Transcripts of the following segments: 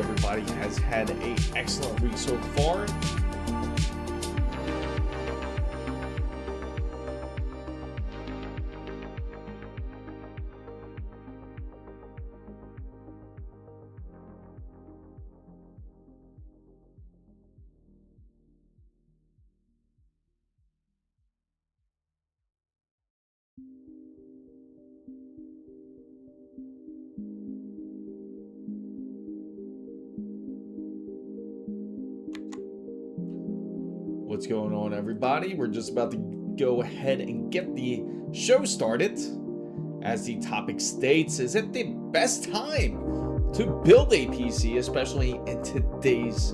everybody has had an excellent week so far. What's going on, everybody? We're just about to go ahead and get the show started. As the topic states, is it the best time to build a PC, especially in today's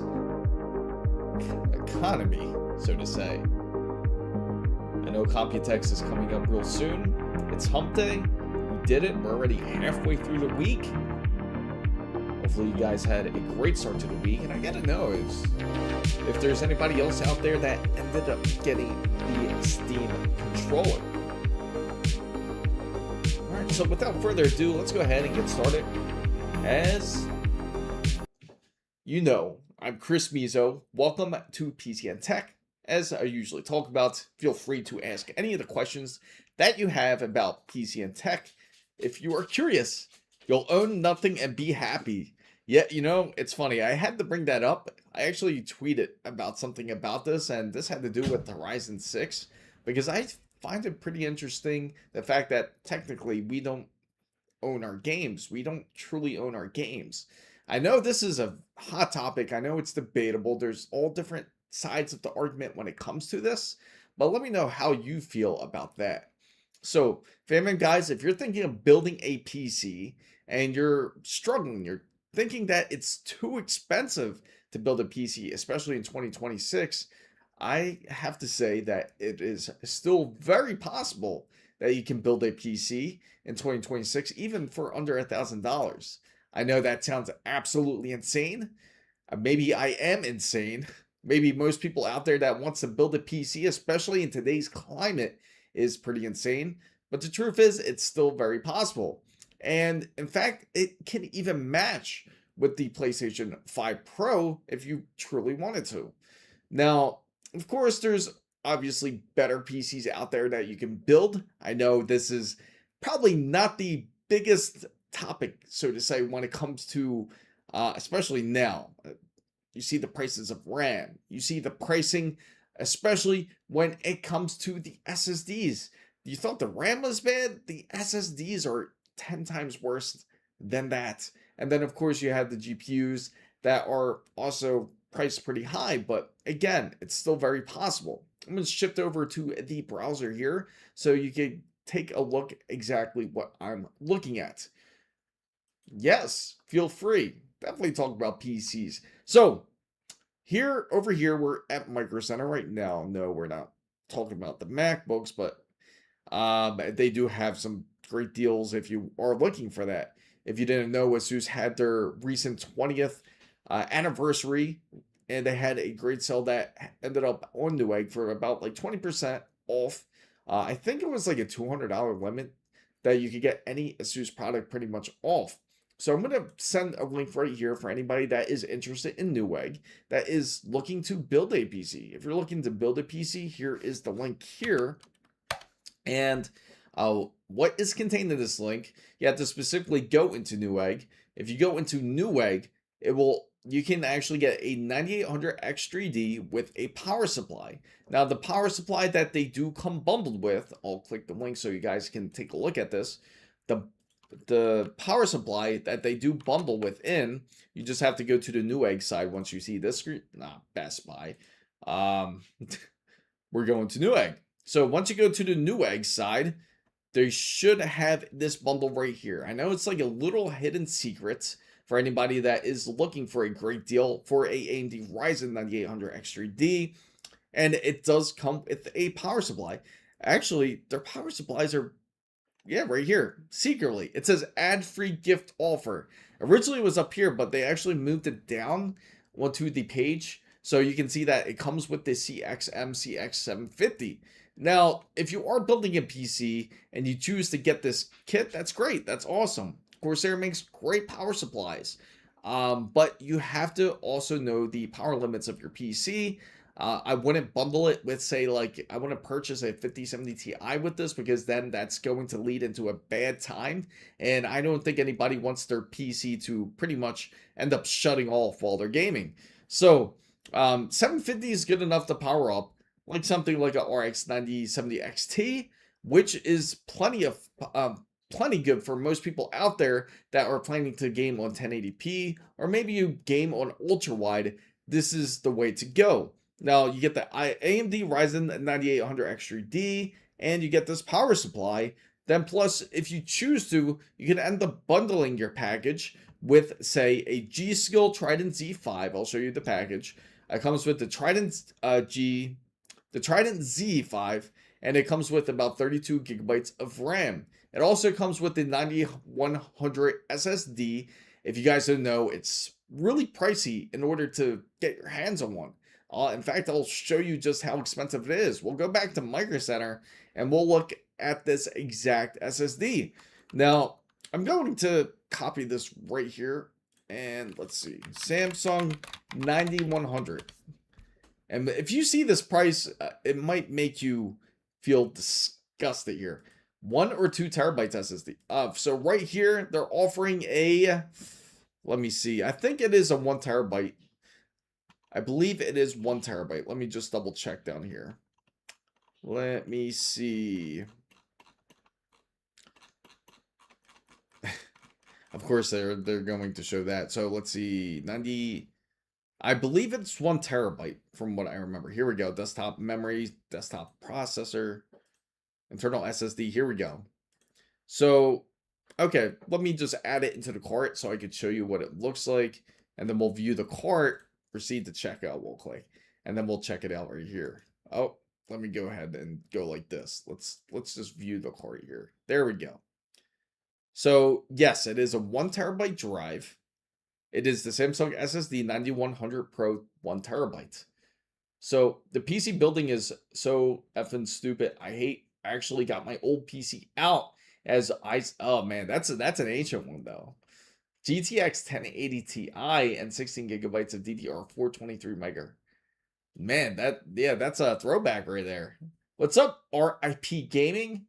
economy, so to say? I know Computex is coming up real soon. It's hump day. We did it. We're already halfway through the week. Hopefully you guys had a great start to the week, and I gotta know if there's anybody else out there that ended up getting the Steam controller. Alright, so without further ado, let's go ahead and get started. As you know, I'm Chris Mizo. Welcome to PC Tech. As I usually talk about, feel free to ask any of the questions that you have about PC and tech. If you are curious, you'll own nothing and be happy. Yeah, you know, it's funny. I had to bring that up. I actually tweeted about something about this, and this had to do with the Ryzen 6, because I find it pretty interesting, the fact that technically we don't own our games. We don't truly own our games. I know this is a hot topic. I know it's debatable. There's all different sides of the argument when it comes to this, but let me know how you feel about that. So, fam guys, if you're thinking of building a PC and you're struggling, you're thinking that it's too expensive to build a PC, especially in 2026, I have to say that it is still very possible that you can build a PC in 2026, even for under $1,000. I know that sounds absolutely insane. Maybe I am insane. Maybe most people out there that wants to build a PC, especially in today's climate, is pretty insane. But the truth is, it's still very possible. And in fact, it can even match with the PlayStation 5 Pro if you truly wanted to. Now, of course, there's obviously better PCs out there that you can build. I know this is probably not the biggest topic, so to say, when it comes to, especially now. You see the prices of RAM. You see the pricing, especially when it comes to the SSDs. You thought the RAM was bad? The SSDs are 10 times worse than that. And then, of course, you have the GPUs that are also priced pretty high. But again, it's still very possible. I'm going to shift over to the browser here so you can take a look exactly what I'm looking at. Yes, feel free. Definitely talk about PCs. So over here, we're at Micro Center right now. No, we're not talking about the MacBooks, but they do have some great deals if you are looking for that. If you didn't know, ASUS had their recent 20th anniversary, and they had a great sale that ended up on Newegg for about like 20% off. I think it was like a $200 limit that you could get any ASUS product pretty much off. So I'm going to send a link right here for anybody that is interested in Newegg, that is looking to build a PC. If you're looking to build a PC, here is the link here. And what is contained in this link, you have to specifically go into Newegg. If you go into Newegg, you can actually get a 9800X3D with a power supply. Now, the power supply that they do come bundled with, I'll click the link so you guys can take a look at this. The power supply that they do bundle within, you just have to go to the Newegg side once you see this screen. Best Buy. We're going to Newegg. So once you go to the Newegg side, they should have this bundle right here. I know it's like a little hidden secret for anybody that is looking for a great deal for a AMD Ryzen 9800X3D. And it does come with a power supply. Actually, their power supplies are, yeah, right here, secretly. It says ad-free gift offer. Originally it was up here, but they actually moved it down onto the page. So you can see that it comes with the CXM CX750. Now, if you are building a PC and you choose to get this kit, that's great. That's awesome. Corsair makes great power supplies. But you have to also know the power limits of your PC. I wouldn't bundle it with, say, like, I wouldn't purchase a 5070 Ti with this, because then that's going to lead into a bad time. And I don't think anybody wants their PC to pretty much end up shutting off while they're gaming. So 750 is good enough to power up like something like a RX 9070 XT, which is plenty good for most people out there that are planning to game on 1080p, or maybe you game on ultra wide. This is the way to go. Now you get the AMD Ryzen 9800X3D, and you get this power supply. Then plus, if you choose to, you can end up bundling your package with, say, a G-Skill Trident Z5. I'll show you the package. It comes with the Trident Z5, and it comes with about 32 gigabytes of RAM. It also comes with the 9100 SSD. If you guys don't know, it's really pricey in order to get your hands on one. In fact, I'll show you just how expensive it is. We'll go back to Micro Center and we'll look at this exact SSD. Now, I'm going to copy this right here, and let's see, Samsung 9100. And if you see this price, it might make you feel disgusted here. 1 or 2 terabytes SSD. So right here, they're offering a, let me see, I think it is a 1 terabyte. I believe it is 1 terabyte. Let me just double check down here. Let me see. Of course, they're going to show that. So let's see, 90. I believe it's 1 terabyte from what I remember. Here we go. Desktop memory, desktop processor, internal SSD. Here we go. So, okay, let me just add it into the cart so I could show you what it looks like, and then we'll view the cart. Proceed to checkout. We'll click, and then we'll check it out right here. Oh, let me go ahead and go like this. Let's just view the cart here. There we go. So yes, it is a 1 terabyte drive. It is the Samsung SSD 9100 Pro 1 terabyte. So the PC building is so effing stupid. I actually got my old PC out as oh man, that's an ancient one though. GTX 1080 Ti and 16 gigabytes of DDR4 23 mega. Man, that's a throwback right there. What's up, RIP Gaming?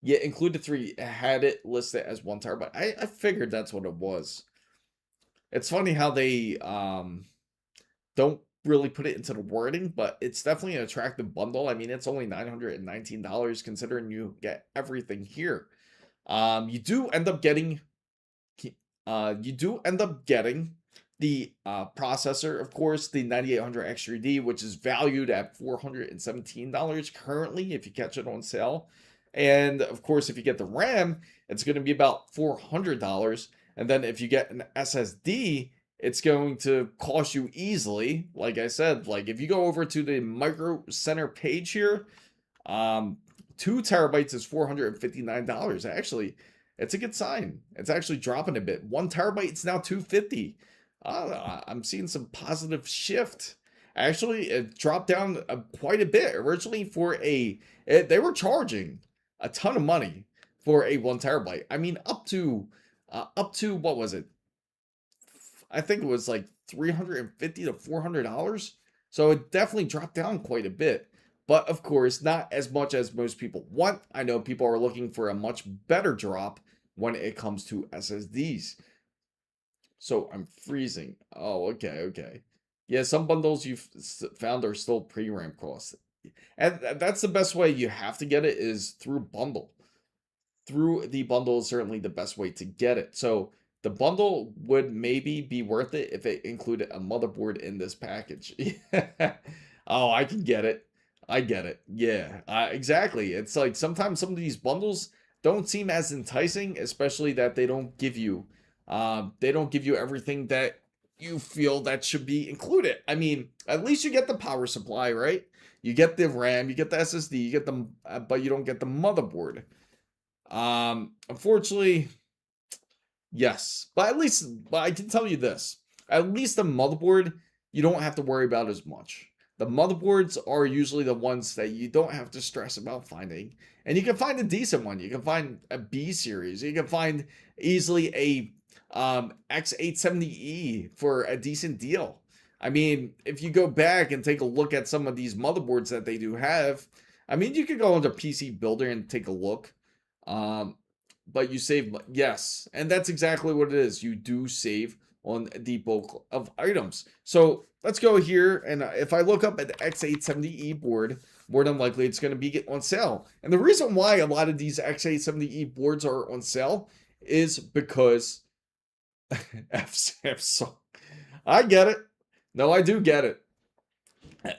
Yeah, included 3. Had it listed as 1 terabyte. I figured that's what it was. It's funny how they don't really put it into the wording, but it's definitely an attractive bundle. I mean, it's only $919 considering you get everything here. You do end up getting the processor, of course, the 9800 X3D, which is valued at $417 currently if you catch it on sale. And of course, if you get the RAM, it's going to be about $400. And then if you get an SSD, it's going to cost you easily, like I said, like if you go over to the Micro Center page here, 2 terabytes is $459. Actually, it's a good sign. It's actually dropping a bit. 1 terabyte, it's now $250. I'm seeing some positive shift. Actually, it dropped down quite a bit. Originally, they were charging a ton of money for a 1 terabyte. I mean, up to what was it? I think it was like $350 to $400. So it definitely dropped down quite a bit. But of course, not as much as most people want. I know people are looking for a much better drop when it comes to SSDs. So I'm freezing. Oh, okay. Yeah, some bundles you've found are still pre-RAM costs. And that's the best way you have to get it, is through bundle. Through the bundle is certainly the best way to get it. So the bundle would maybe be worth it if it included a motherboard in this package. Oh, I can get it. I get it. Yeah, exactly. It's like sometimes some of these bundles don't seem as enticing, especially that they don't give you everything that you feel that should be included. I mean, at least you get the power supply, right? You get the RAM, you get the SSD, you get them, but you don't get the motherboard. Unfortunately, yes, but I can tell you this: at least the motherboard you don't have to worry about as much. The motherboards are usually the ones that you don't have to stress about finding, and you can find a decent one. You can find a B series. You can find easily X870E for a decent deal. I mean, if you go back and take a look at some of these motherboards that they do have, I mean, you could go into PC Builder and take a look. But you save, yes, and that's exactly what it is. You do save on the bulk of items. So let's go here, and if I look up at the X870E board, more than likely it's going to be on sale. And the reason why a lot of these X870E boards are on sale is because F Samsung. I get it. No, I do get it.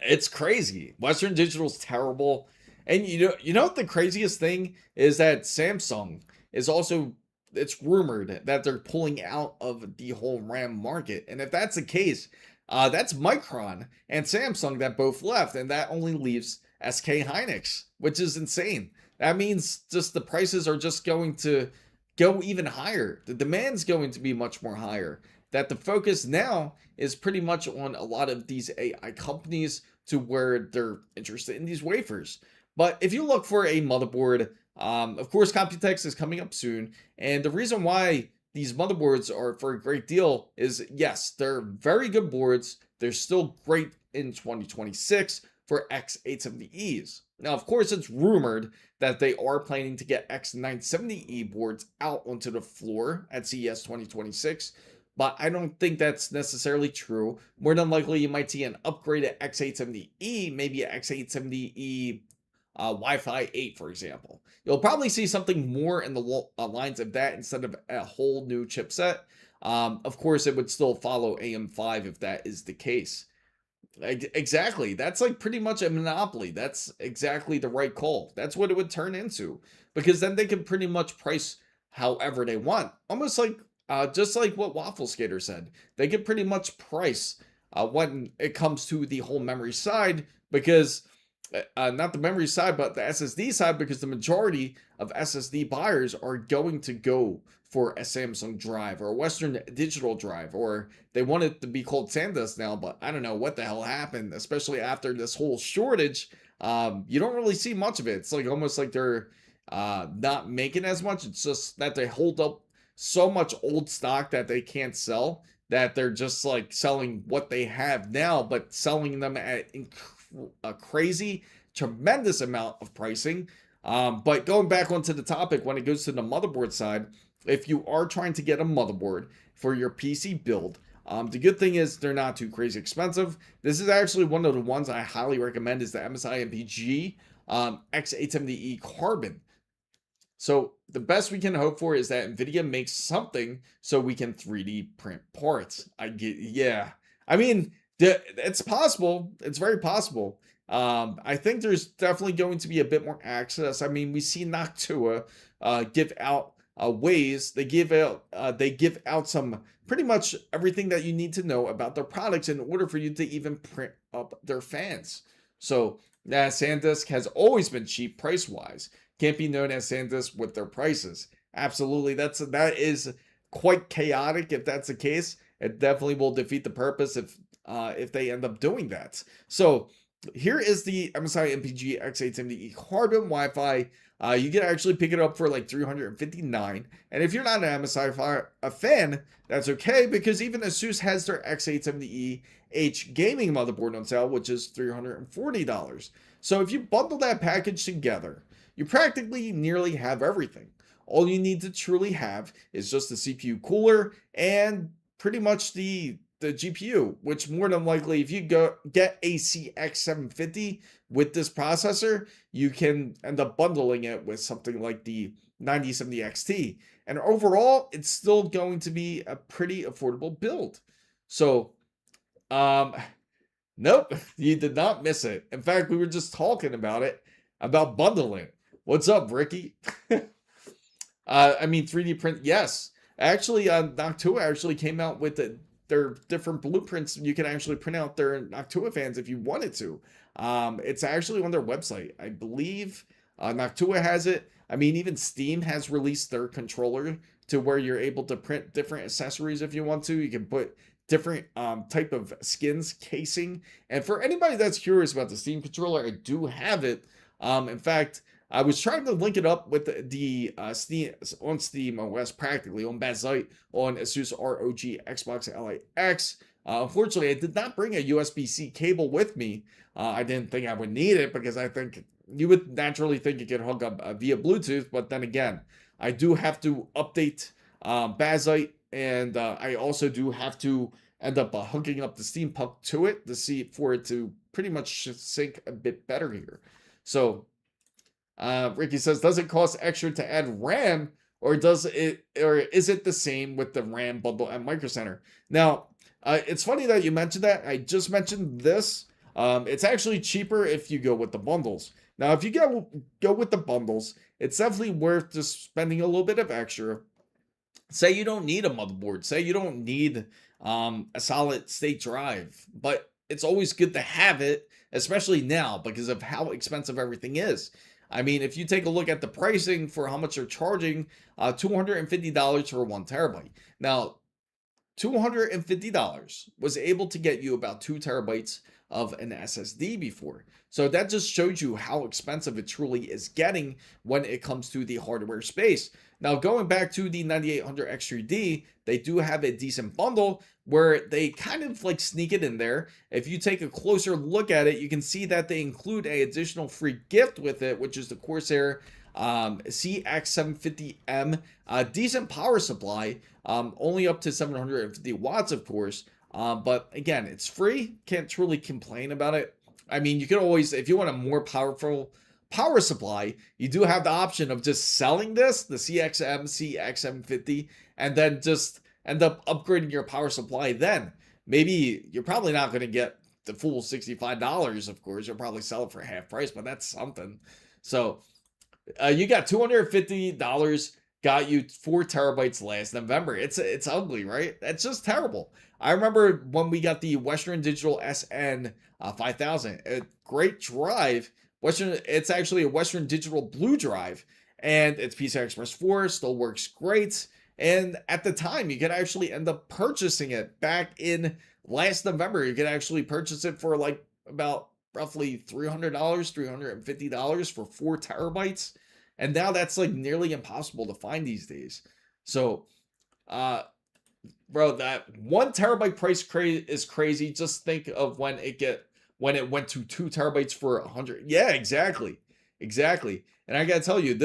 It's crazy. Western Digital's terrible. And you know what the craziest thing is, that Samsung is also, it's rumored that they're pulling out of the whole RAM market. And if that's the case, that's Micron and Samsung that both left, and that only leaves SK Hynix, which is insane. That means just the prices are just going to go even higher. The demand's going to be much more higher. That the focus now is pretty much on a lot of these AI companies, to where they're interested in these wafers. But if you look for a motherboard, of course, Computex is coming up soon. And the reason why these motherboards are for a great deal is, yes, they're very good boards. They're still great in 2026 for X870Es. Now, of course, it's rumored that they are planning to get X970E boards out onto the floor at CES 2026. But I don't think that's necessarily true. More than likely, you might see an upgraded X870E, maybe an X870E Wi-Fi 8, for example. You'll probably see something more in the lines of that instead of a whole new chipset. Of course, it would still follow AM5 if that is the case. Exactly. That's like pretty much a monopoly. That's exactly the right call. That's what it would turn into, because then they can pretty much price however they want. Almost like just like what Waffle Skater said. They can pretty much price when it comes to the whole memory side, because not the memory side, but the SSD side, because the majority of SSD buyers are going to go for a Samsung drive or a Western Digital drive, or they want it to be called SanDisk now, but I don't know what the hell happened, especially after this whole shortage. You don't really see much of it. It's like almost like they're not making as much. It's just that they hold up so much old stock that they can't sell, that they're just like selling what they have now, but selling them at a crazy, tremendous amount of pricing. But going back onto the topic, when it goes to the motherboard side, if you are trying to get a motherboard for your PC build, the good thing is they're not too crazy expensive. This is actually one of the ones I highly recommend, is the MSI MPG X870E Carbon. So the best we can hope for is that NVIDIA makes something so we can 3D print parts. Yeah. I mean, it's possible. It's very possible. I think there's definitely going to be a bit more access. I mean, we see Noctua give out ways. They give out some pretty much everything that you need to know about their products in order for you to even print up their fans. So SanDisk has always been cheap price-wise. Can't be known as SanDisk with their prices. Absolutely, that is quite chaotic if that's the case. It definitely will defeat the purpose if they end up doing that. So here is the MSI MPG X870E Carbon Wi-Fi. You can actually pick it up for like $359. And if you're not an MSI fan, that's okay, because even ASUS has their X870E H gaming motherboard on sale, which is $340. So if you bundle that package together, you practically nearly have everything. All you need to truly have is just the CPU cooler and pretty much the GPU, which more than likely, if you get a CX750 with this processor, you can end up bundling it with something like the 9070 XT. And overall, it's still going to be a pretty affordable build. So, nope, you did not miss it. In fact, we were just talking about it, about bundling. What's up, Ricky? I mean, 3D print, yes. Actually, Noctua actually came out with their different blueprints. You can actually print out their Noctua fans if you wanted to. It's actually on their website. I believe Noctua has it. I mean, even Steam has released their controller to where you're able to print different accessories if you want to. You can put different type of skins, casing. And for anybody that's curious about the Steam controller, I do have it. In fact, I was trying to link it up with the Steam on Steam OS practically on Bazite on ASUS ROG Xbox Ally X. Unfortunately, I did not bring a USB-C cable with me. I didn't think I would need it because I think you would naturally think you could hook up via Bluetooth, but then again, I do have to update Bazite, and I also do have to end up hooking up the Steam Puck to it to see for it to pretty much sync a bit better here. So Ricky says, does it cost extra to add RAM, or is it the same with the RAM bundle at Micro Center? Now, it's funny that you mentioned that. I just mentioned this. It's actually cheaper if you go with the bundles. Now, if you go with the bundles, it's definitely worth just spending a little bit of extra. Say you don't need a motherboard. Say you don't need a solid state drive, but it's always good to have it, especially now because of how expensive everything is. I mean, if you take a look at the pricing for how much they're charging, $250 for 1 terabyte. Now, $250 was able to get you about 2 terabytes of an SSD before. So that just shows you how expensive it truly is getting when it comes to the hardware space. Now, going back to the 9800 X3D, they do have a decent bundle where they kind of like sneak it in there. If you take a closer look at it, you can see that they include an additional free gift with it, which is the Corsair CX750M, decent power supply, only up to 750 watts, of course. But again, it's free. Can't truly complain about it. I mean, you can always, if you want a more powerful power supply, you do have the option of just selling this, the CX750, and then just end up upgrading your power supply. Then maybe you're probably not going to get the full $65, of course. You'll probably sell it for half price, but that's something. So you got $250, got you 4 terabytes last November. It's ugly, right? That's just terrible. I remember when we got the Western Digital SN 5000, a great drive. It's actually a Western Digital Blue drive, and it's PCI Express 4, still works great. And at the time, you could actually end up purchasing it back in last November. You could actually purchase it for like about roughly $300, $350 for 4 terabytes. And now that's like nearly impossible to find these days. So, bro, that 1 terabyte price is crazy. Just think of when it went to 2 terabytes for 100. Yeah, exactly. And I gotta tell you,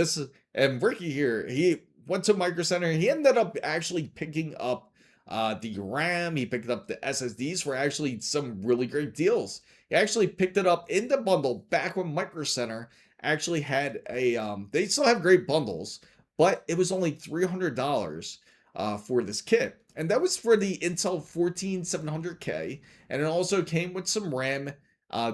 and Ricky here, he went to Micro Center. He ended up actually picking up the RAM. He picked up the SSDs for actually some really great deals. He actually picked it up in the bundle back when Micro Center actually had a they still have great bundles, but it was only $300 for this kit, and that was for the Intel 14700K, and it also came with some RAM.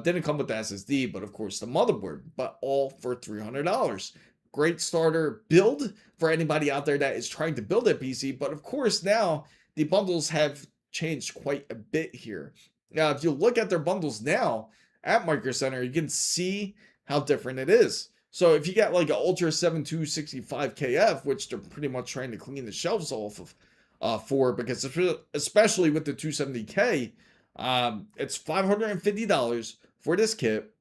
Didn't come with the SSD, but of course the motherboard, but all for $300. Great starter build for anybody out there that is trying to build a PC. But of course now the bundles have changed quite a bit here. Now, if you look at their bundles now at Micro Center, you can see how different it is. So if you got like an Ultra 7265KF, which they're pretty much trying to clean the shelves off of for, because especially with the 270K, it's $550 for this kit.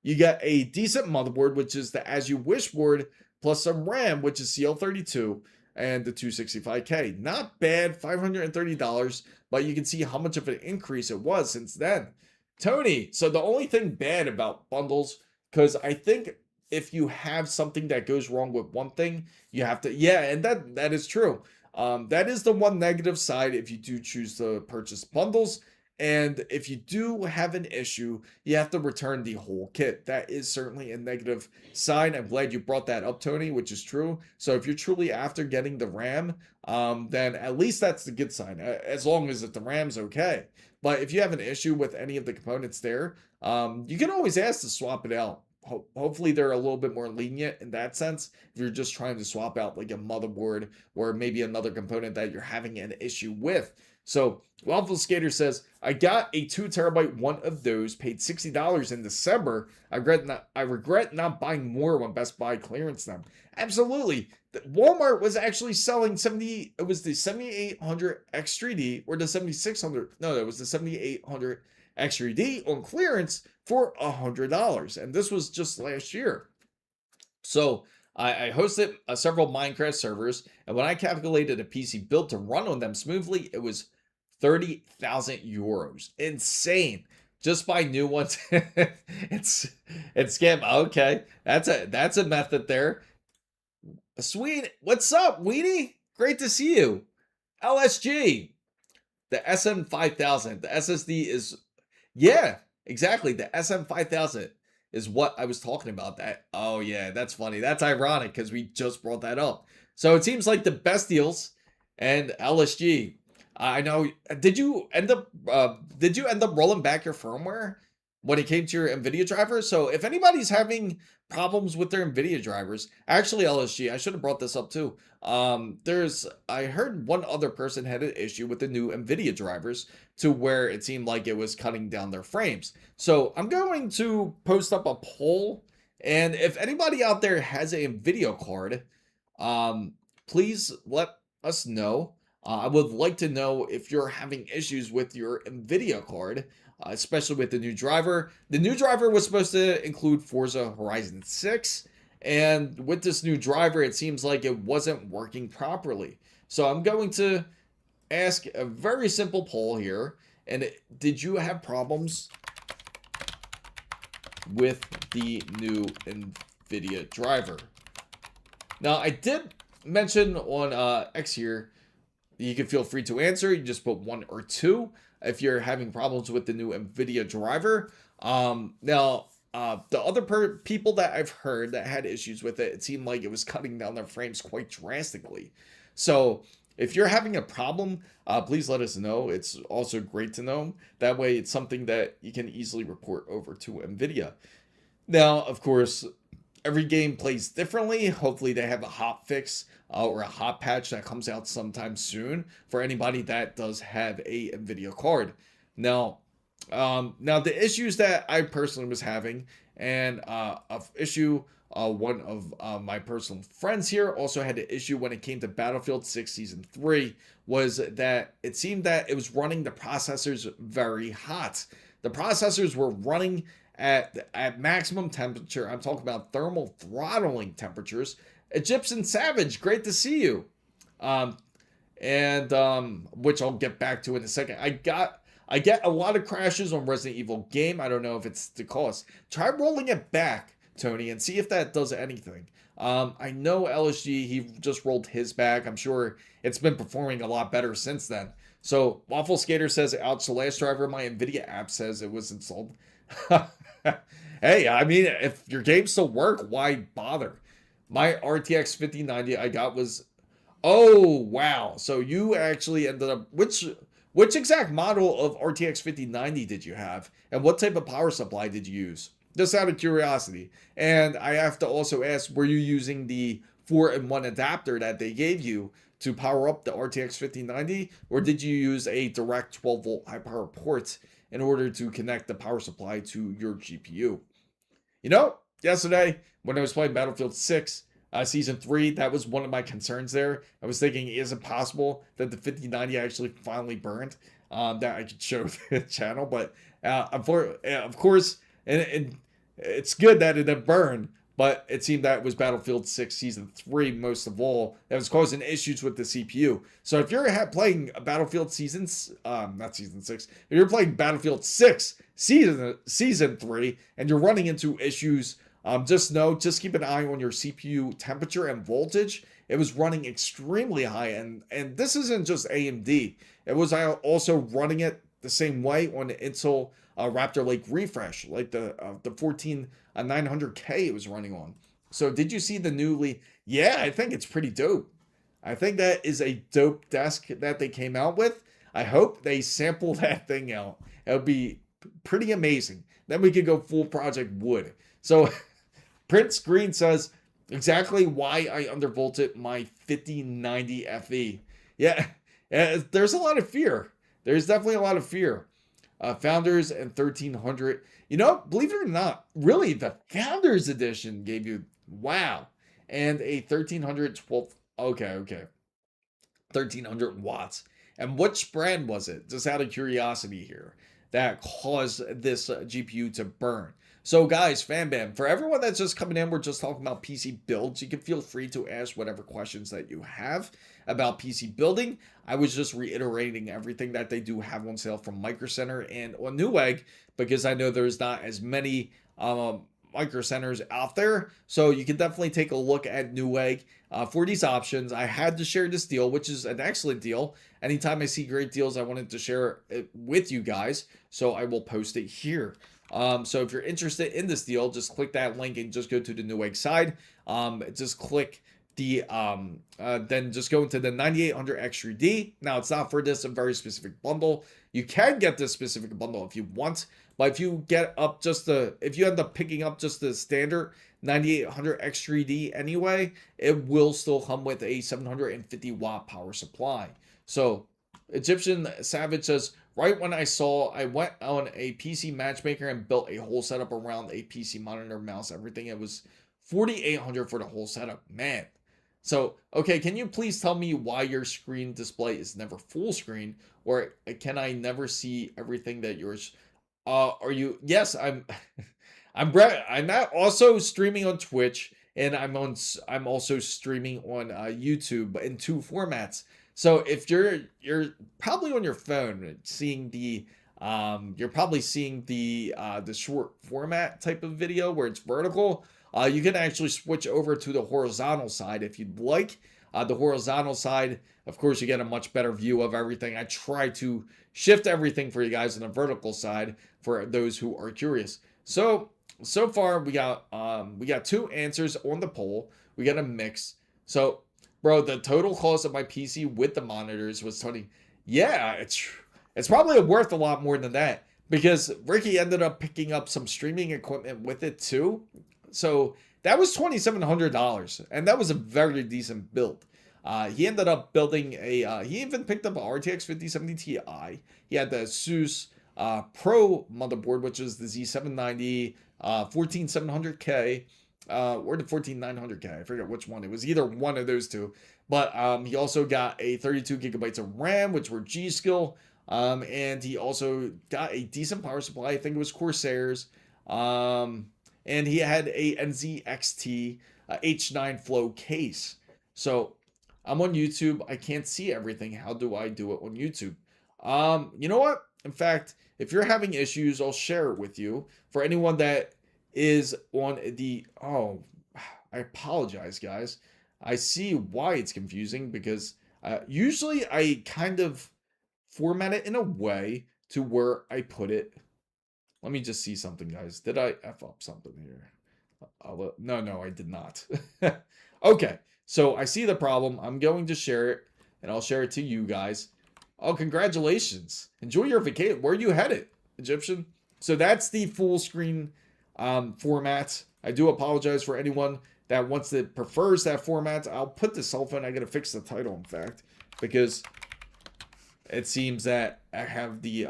You get a decent motherboard, which is the As You Wish board, plus some RAM, which is CL32, and the 265K. Not bad, $530, but you can see how much of an increase it was since then. Tony, so the only thing bad about bundles, because I think if you have something that goes wrong with one thing, you have to, yeah, and that is true. That is the one negative side if you do choose to purchase bundles. And if you do have an issue, you have to return the whole kit. That is certainly a negative side. I'm glad you brought that up, Tony, which is true. So if you're truly after getting the RAM, then at least that's the good sign, as long as the RAM's okay. But if you have an issue with any of the components there, you can always ask to swap it out. Hopefully they're a little bit more lenient in that sense if you're just trying to swap out like a motherboard or maybe another component that you're having an issue with. So Waffle Skater says, I got a 2 terabyte one of those, paid $60 in December. I regret not buying more when Best Buy clearance them. Absolutely. Walmart was actually selling it was the 7800 X3D or the 7600. No, it was the 7800 X3D on clearance for $100. And this was just last year. So I hosted several Minecraft servers, and when I calculated a PC build to run on them smoothly, it was 30,000 euros. Insane. Just buy new ones. it's scam. Okay, that's a method there. Sweet. What's up, Weenie? Great to see you. LSG. The SM5000. The SSD is, yeah, exactly. The SM5000 is what I was talking about. That, oh yeah, that's funny. That's ironic because we just brought that up. So it seems like the best deals and LSG. I know. Did you end up rolling back your firmware when it came to your NVIDIA drivers? So if anybody's having problems with their NVIDIA drivers, actually LSG, I should have brought this up too. I heard one other person had an issue with the new NVIDIA drivers to where it seemed like it was cutting down their frames. So I'm going to post up a poll, and if anybody out there has a NVIDIA card, please let us know. I would like to know if you're having issues with your NVIDIA card, especially with the new driver. The new driver was supposed to include Forza Horizon 6, and with this new driver, it seems like it wasn't working properly. So I'm going to ask a very simple poll here. And did you have problems with the new NVIDIA driver? Now, I did mention on X here, you can feel free to answer. You just put 1 or 2 if you're having problems with the new NVIDIA driver. The other people that I've heard that had issues with it, it seemed like it was cutting down their frames quite drastically. So if you're having a problem, please let us know. It's also great to know. That way, it's something that you can easily report over to NVIDIA. Now, of course, every game plays differently. Hopefully, they have a hot fix or a hot patch that comes out sometime soon for anybody that does have a NVIDIA card. Now the issues that I personally was having, and one of my personal friends here also had an issue when it came to Battlefield 6 Season 3, was that it seemed that it was running the processors very hot. The processors were running at maximum temperature. I'm talking about thermal throttling temperatures. Egyptian Savage, great to see you. Which I'll get back to in a second. I get a lot of crashes on Resident Evil game. I don't know if it's the cost. Try rolling it back, Tony, and see if that does anything. I know LSG, he just rolled his back. I'm sure it's been performing a lot better since then. So Waffle Skater says, ouch, the last driver my NVIDIA app says it was installed. Hey, I mean, if your games still work, why bother? My RTX 5090 I got was, oh wow. So you actually ended up, which exact model of RTX 5090 did you have? And what type of power supply did you use? Just out of curiosity. And I have to also ask, were you using the 4-in-1 adapter that they gave you to power up the RTX 5090? Or did you use a direct 12 volt high power port in order to connect the power supply to your GPU? You know, yesterday when I was playing Battlefield 6 Season 3, that was one of my concerns there. I was thinking, is it possible that the 5090 actually finally burned? That I could show the channel, but of course, and it's good that it didn't burn, but it seemed that it was Battlefield 6 Season 3 most of all that was causing issues with the CPU. So if you're playing Battlefield not Season 6, if you're playing Battlefield 6 Season 3 and you're running into issues, just keep an eye on your CPU temperature and voltage. It was running extremely high, and this isn't just AMD. It was also running it the same way on the Intel Raptor Lake refresh, like the 14900K it was running on. So did you see the newly? Yeah, I think it's pretty dope. I think that is a dope desk that they came out with. I hope they sample that thing out. It would be pretty amazing. Then we could go full Project Wood. So Prince Green says, exactly why I undervolted my 5090 FE. Yeah, there's a lot of fear. There's definitely a lot of fear. Founders and 1300. You know, believe it or not, really, the Founders Edition gave you, wow. And a 1312, okay. 1300 watts. And which brand was it? Just out of curiosity here. that caused this GPU to burn. So guys, fan bam, for everyone that's just coming in, we're just talking about PC builds. You can feel free to ask whatever questions that you have about PC building. I was just reiterating everything that they do have on sale from Micro Center and on Newegg, because I know there's not as many Micro Centers out there. So you can definitely take a look at Newegg for these options. I had to share this deal, which is an excellent deal. Anytime I see great deals, I wanted to share it with you guys. So I will post it here. So if you're interested in this deal, just click that link and just go to the Newegg side. Just click the then just go into the 9800 X3D. Now it's not for this a very specific bundle. You can get this specific bundle if you want, but if you get up if you end up picking up just the standard 9800 X3D anyway, it will still come with a 750 watt power supply. So Egyptian Savage says, right when I went on a PC matchmaker and built a whole setup around a PC monitor, mouse, everything. It was $4,800 for the whole setup, man. So, okay, can you please tell me why your screen display is never full screen, or can I never see everything that yours? Are you? Yes, I'm. I'm not also streaming on Twitch, and I'm also streaming on YouTube in 2 formats. So if you're probably on your phone seeing you're probably seeing the short format type of video where it's vertical. You can actually switch over to the horizontal side if you'd like. The horizontal side, of course, you get a much better view of everything. I try to shift everything for you guys on the vertical side for those who are curious. So far we got 2 answers on the poll. We got a mix. So, bro, the total cost of my PC with the monitors was 20. Yeah, it's probably worth a lot more than that, because Ricky ended up picking up some streaming equipment with it too. So that was $2,700, and that was a very decent build. He ended up building he even picked up an RTX 5070 Ti. He had the ASUS Pro motherboard, which is the Z790 14700K or the 14900K. I forget which one. It was either one of those two. But he also got a 32 gigabytes of RAM, which were G-Skill. And he also got a decent power supply. I think it was Corsair's. And he had a NZXT H9 Flow case. So I'm on YouTube. I can't see everything. How do I do it on YouTube? You know what? In fact, if you're having issues, I'll share it with you. For anyone that is on I apologize, guys. I see why it's confusing, because usually I kind of format it in a way to where I put it. Let me just see something, guys. Did I F up something here? No, I did not. Okay, so I see the problem. I'm going to share it, and I'll share it to you guys. Oh, congratulations. Enjoy your vacation. Where are you headed, Egyptian? So that's the full screen format. I do apologize for anyone that prefers that format. I'll put the cell phone. I got to fix the title, in fact, because it seems that I have the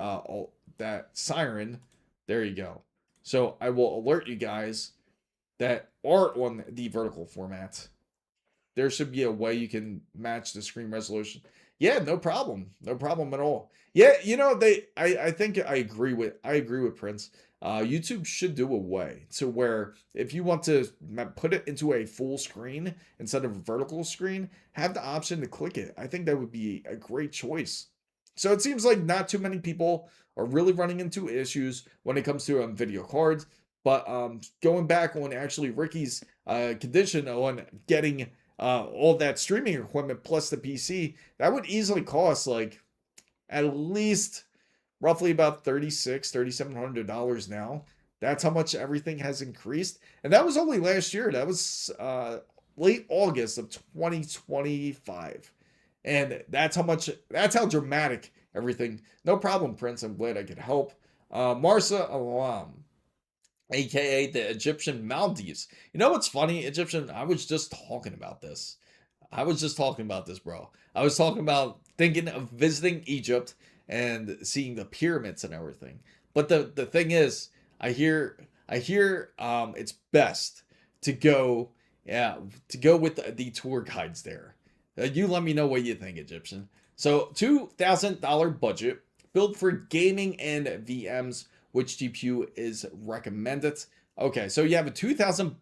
that siren. There you go. So I will alert you guys that are on the vertical format. There should be a way you can match the screen resolution. Yeah, no problem. No problem at all. Yeah, you know, I think I agree with Prince. YouTube should do a way to where if you want to put it into a full screen instead of a vertical screen, have the option to click it. I think that would be a great choice. So it seems like not too many people are really running into issues when it comes to video cards. But going back on actually Ricky's condition on getting all that streaming equipment plus the PC, that would easily cost like at least roughly about $3,700 now. That's how much everything has increased. And that was only last year. That was late August of 2025. And that's how dramatic everything. No problem, Prince. I'm glad I could help. Marsa Alam, aka the Egyptian Maldives. You know what's funny, Egyptian? I was just talking about this. Bro. I was talking about thinking of visiting Egypt and seeing the pyramids and everything. But the thing is, I hear it's best to go with the tour guides there. You let me know what you think, Egyptian. So $2,000 budget Build for gaming and VMs. Which GPU is recommended? Okay, so you have a 2000.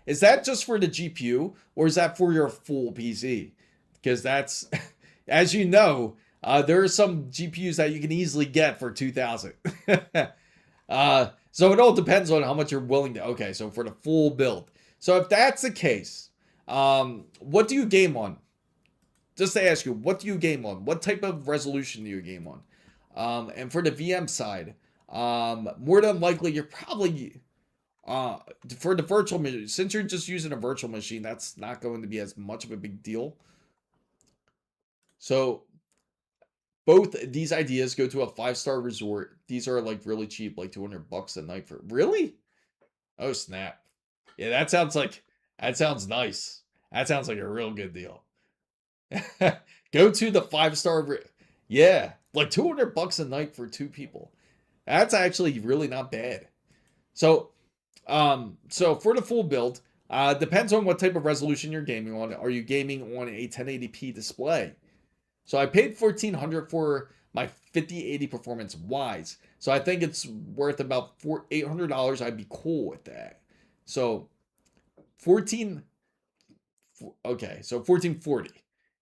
Is that just for the GPU or is that for your full PC? Because that's, as you know, there are some GPUs that you can easily get for 2000. So it all depends on how much you're willing to. Okay, so for the full build. So if that's the case, what do you game on? Just to ask you, what do you game on? What type of resolution do you game on? And for the VM side, more than likely you're probably for the virtual machine, since you're just using a virtual machine, that's not going to be as much of a big deal. So both these ideas go to a 5-star resort. These are like really cheap, like $200 a night for really? Oh snap. Yeah, that sounds nice. That sounds like a real good deal. Go to the 5-star. Yeah, like $200 a night for 2 people. That's actually really not bad. So for the full build, depends on what type of resolution you're gaming on. Are you gaming on a 1080p display? So I paid $1,400 for my 5080 Performance Wise. So I think it's worth about $800. I'd be cool with that. So 1440,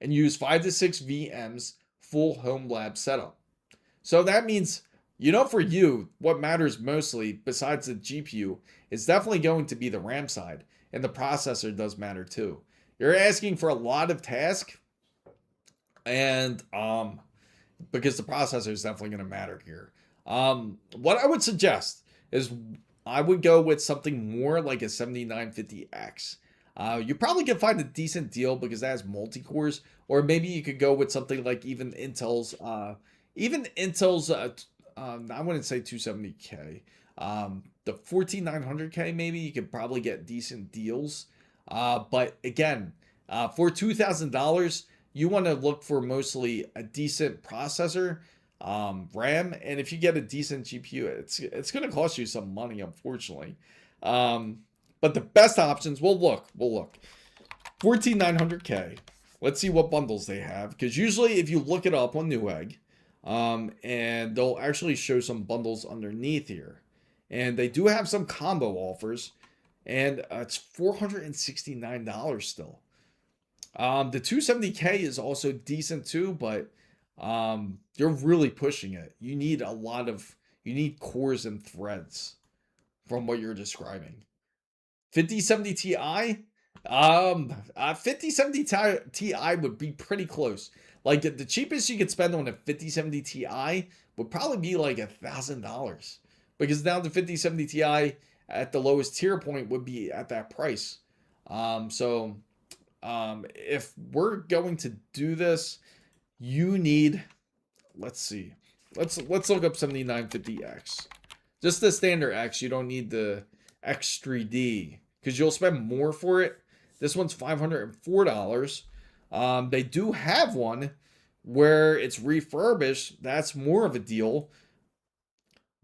and use 5 to 6 VMs, full home lab setup. So that means, for you, what matters mostly besides the GPU is definitely going to be the RAM side, and the processor does matter too. You're asking for a lot of tasks, and because the processor is definitely going to matter here. What I would suggest is I would go with something more like a 7950X. You probably can find a decent deal because that has multi-cores, or maybe you could go with something like even Intel's, I wouldn't say 270K. The 14900K, maybe you could probably get decent deals. But again, for $2,000, you want to look for mostly a decent processor, RAM, and if you get a decent GPU, it's going to cost you some money, unfortunately. But the best options, we'll look. 14900K. Let's see what bundles they have, because usually if you look it up on Newegg, and they'll actually show some bundles underneath here, and they do have some combo offers, and it's $469 still. The 270K is also decent too, but you're really pushing it. You need cores and threads from what you're describing. 5070 Ti, 5070 Ti would be pretty close. Like the cheapest you could spend on a 5070 Ti would probably be like $1,000, because now the 5070 Ti at the lowest tier point would be at that price. If we're going to do this, you need, let's see, let's look up 7950X. Just the standard X. You don't need the X3D because you'll spend more for it. This one's $504. They do have one where it's refurbished. That's more of a deal.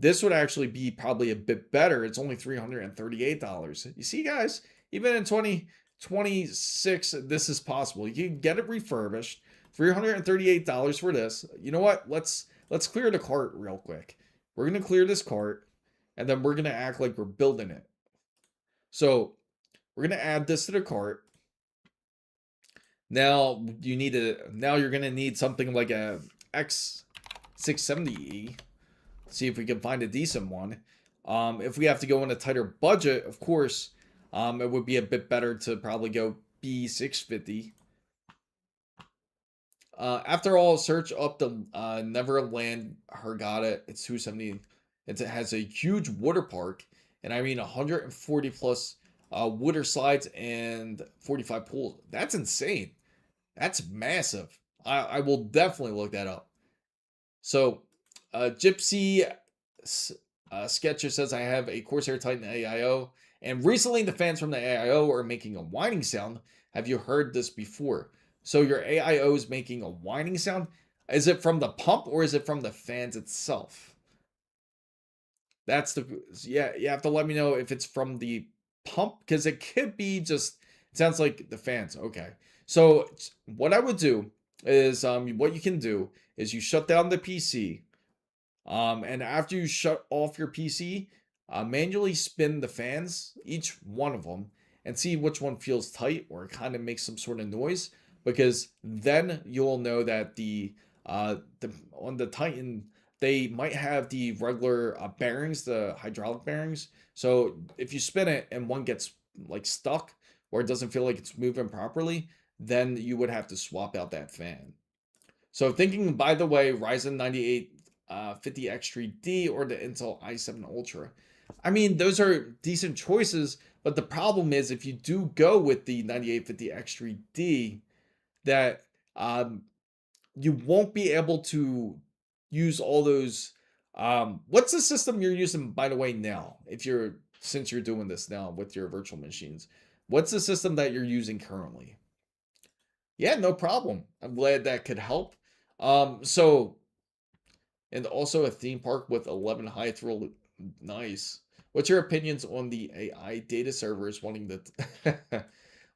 This would actually be probably a bit better. It's only $338. You see, guys, even in 2026, this is possible. You can get it refurbished. $338 for this. You know what? Let's clear the cart real quick. We're gonna clear this cart, and then we're gonna act like we're building it. So we're gonna add this to the cart. Now you're gonna need something like a X670E. See if we can find a decent one. If we have to go on a tighter budget, of course, it would be a bit better to probably go B650. After all, search up the Neverland Hurghada. It's 270. It has a huge water park, and I mean 140 plus water slides and 45 pools. That's insane. That's massive. I will definitely look that up. So, Gypsy Sketcher says, I have a Corsair Titan AIO, and recently the fans from the AIO are making a whining sound. Have you heard this before? So your AIO is making a whining sound. Is it from the pump or is it from the fans itself? You have to let me know if it's from the pump, because it could be just, it sounds like the fans. Okay. So what I would do is, what you can do is you shut down the PC, And after you shut off your PC, manually spin the fans, each one of them, and see which one feels tight or kind of makes some sort of noise, because then you'll know that the on the Titan they might have the regular bearings, the hydraulic bearings. So if you spin it and one gets like stuck or it doesn't feel like it's moving properly, then you would have to swap out that fan. So thinking, by the way, Ryzen 9850X3D or the Intel i7 Ultra. I mean, those are decent choices, but the problem is if you do go with the 9850X3D, that you won't be able to use all those. What's the system you're using, by the way, now? Since you're doing this now with your virtual machines, what's the system that you're using currently? Yeah, no problem. I'm glad that could help. So, and also a theme park with 11 high thrill. Nice. What's your opinions on the AI data servers wanting to?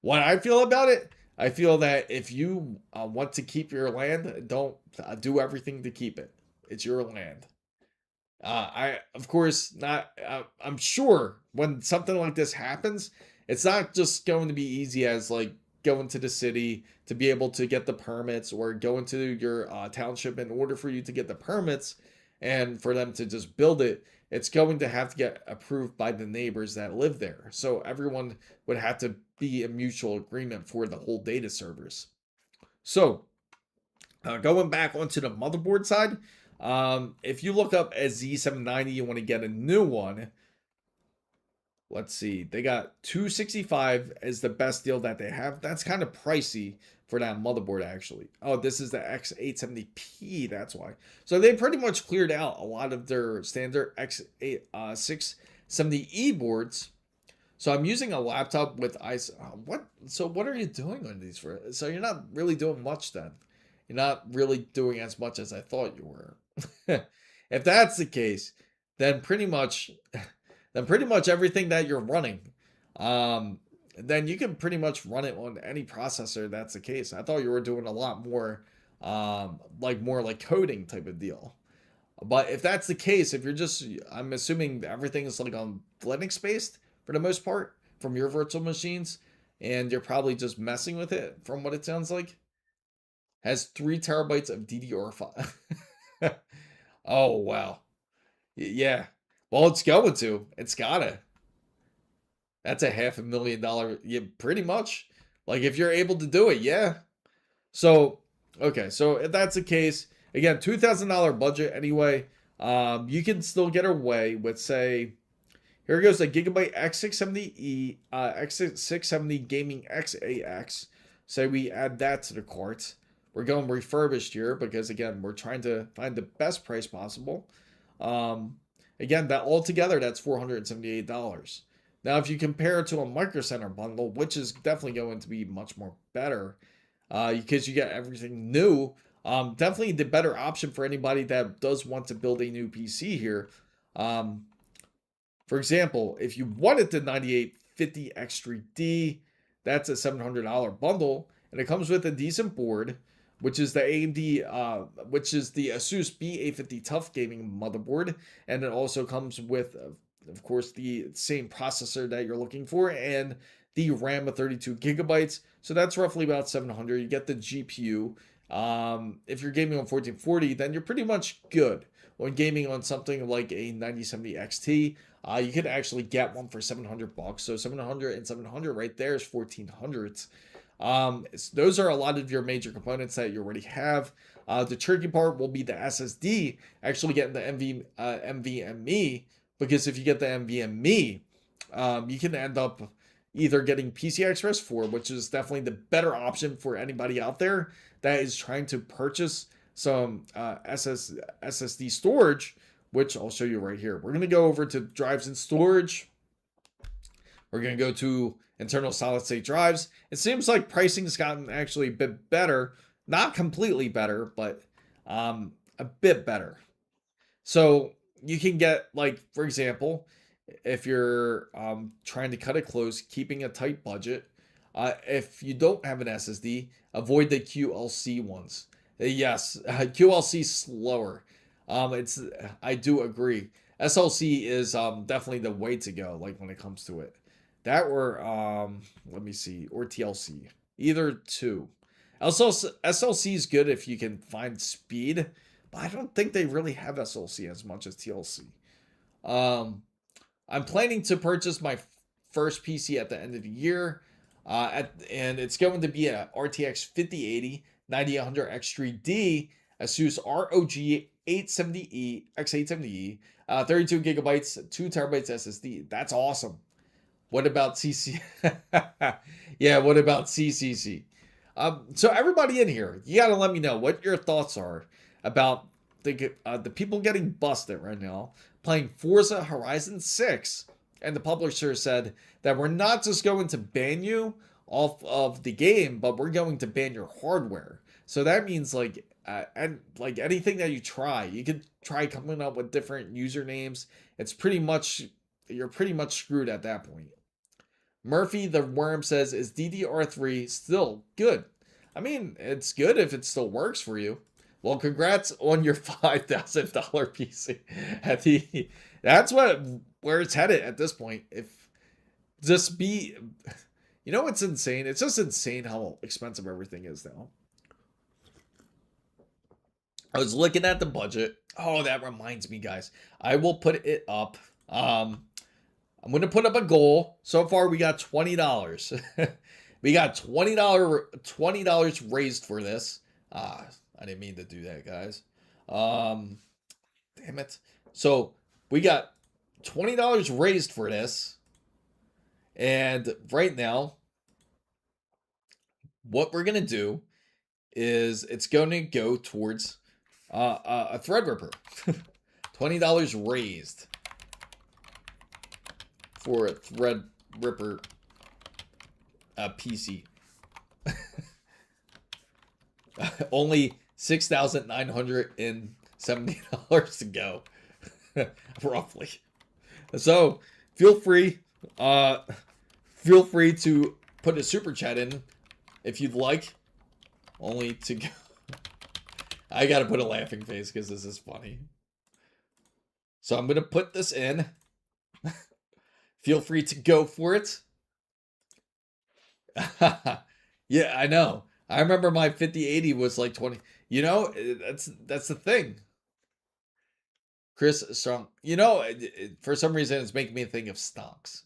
What I feel about it, I feel that if you want to keep your land, don't do everything to keep it. It's your land. Of course, not. I'm sure when something like this happens, it's not just going to be easy as like going to the city to be able to get the permits or go into your township in order for you to get the permits and for them to just build it. It's going to have to get approved by the neighbors that live there. So everyone would have to be in mutual agreement for the whole data servers. So going back onto the motherboard side, if you look up a Z790, you want to get a new one. Let's see, they got 265 as the best deal that they have. That's kind of pricey for that motherboard, actually. Oh, this is the X870P, that's why. So they pretty much cleared out a lot of their standard X670E boards. So I'm using a laptop with what? So what are you doing on these for? So you're not really doing much then. You're not really doing as much as I thought you were. If that's the case, then pretty much everything that you're running, then you can pretty much run it on any processor. That's the case. I thought you were doing a lot more, more like coding type of deal. But if that's the case, if you're just, I'm assuming everything is like on Linux based for the most part from your virtual machines, and you're probably just messing with it from what it sounds like. Has 3 terabytes of DDR5. Oh, wow. Yeah. Well, it's going to. It's gotta. That's a $500,000. Yeah, pretty much. Like, if you're able to do it, yeah. So, okay. So, if that's the case, again, $2,000 budget anyway, you can still get away with, say, here goes a Gigabyte X670E, X670 Gaming XAX. Say we add that to the cart. We're going refurbished here because, again, we're trying to find the best price possible. Again, that altogether, that's $478. Now, if you compare it to a Micro Center bundle, which is definitely going to be much more better because you get everything new, definitely the better option for anybody that does want to build a new PC here. For example, if you wanted the 9850X3D, that's a $700 bundle, and it comes with a decent board, which is the AMD, which is the ASUS B850 Tough Gaming motherboard, and it also comes with, of course, the same processor that you're looking for, and the RAM of 32 gigabytes. So that's roughly about $700. You get the GPU. If you're gaming on 1440, then you're pretty much good. When gaming on something like a 9070 XT, you could actually get one for $700. So 700 and 700 right there is 1400. Those are a lot of your major components that you already have. The tricky part will be the SSD actually getting the NVMe, because if you get the NVMe, you can end up either getting PCI Express 4, which is definitely the better option for anybody out there that is trying to purchase some SSD storage, which I'll show you right here. We're going to go over to drives and storage. We're going to go to internal solid state drives. It seems like pricing has gotten actually a bit better. Not completely better, but a bit better. So you can get, like, for example, if you're trying to cut it close, keeping a tight budget, if you don't have an SSD, avoid the QLC ones. Yes, QLC slower. I do agree. SLC is definitely the way to go, like when it comes to it. That or let me see, or TLC. Either two. SLC is good if you can find speed, but I don't think they really have SLC as much as TLC. I'm planning to purchase my first PC at the end of the year, and it's going to be a RTX 5080 9000 X3D ASUS ROG 870E X870E, 32 gigabytes, 2 terabytes SSD. That's awesome. What about CC? Yeah, what about CCC? So everybody in here, you gotta let me know what your thoughts are about the people getting busted right now playing Forza Horizon 6. And the publisher said that we're not just going to ban you off of the game, but we're going to ban your hardware. So that means and like anything that you try, you could try coming up with different usernames. It's pretty much, you're pretty much screwed at that point. Murphy the Worm says, is DDR3 still good? I mean, it's good if it still works for you. Well, congrats on your $5,000 PC. That's where it's headed at this point. If just be, you know, it's insane. It's just insane how expensive everything is now. I was looking at the budget. Oh, that reminds me, guys. I will put it up. I'm going to put up a goal. So far, we got $20. We got $20 raised for this. I didn't mean to do that, guys. Damn it. So we got $20 raised for this. And right now, what we're going to do is it's going to go towards a Threadripper. $20 raised for a Threadripper PC. Only $6,970 to go, roughly. So feel free to put a super chat in if you'd like. Only to go. I gotta put a laughing face because this is funny. So I'm gonna put this in. Feel free to go for it. Yeah, I know. I remember my 5080 was like 20. You know, that's the thing. Chris Strong. You know, for some reason, it's making me think of stocks.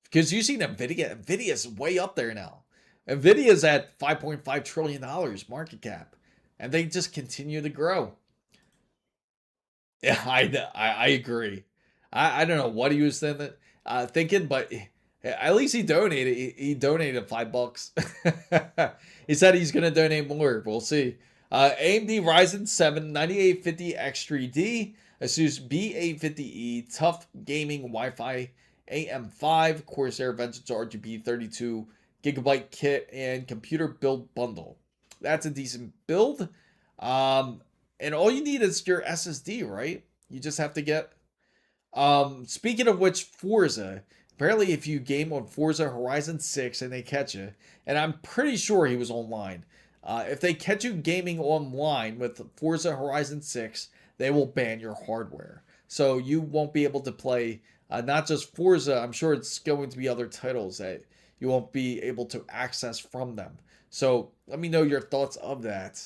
Because you seen NVIDIA. NVIDIA's way up there now. NVIDIA's at $5.5 trillion market cap. And they just continue to grow. Yeah, I agree. I don't know what he was thinking, but at least he donated. He donated $5. He said he's gonna donate more. We'll see. AMD Ryzen 7 9850 X3D, ASUS B850E, Tough Gaming Wi-Fi, AM5 Corsair Vintage RGB 32 gigabyte kit, and computer build bundle. That's a decent build. And all you need is your SSD, right? You just have to get. Speaking of which, Forza. Apparently, if you game on Forza Horizon 6 and they catch you, and I'm pretty sure he was online, if they catch you gaming online with Forza Horizon 6, they will ban your hardware. So you won't be able to play not just Forza, I'm sure it's going to be other titles that you won't be able to access from them. So let me know your thoughts of that.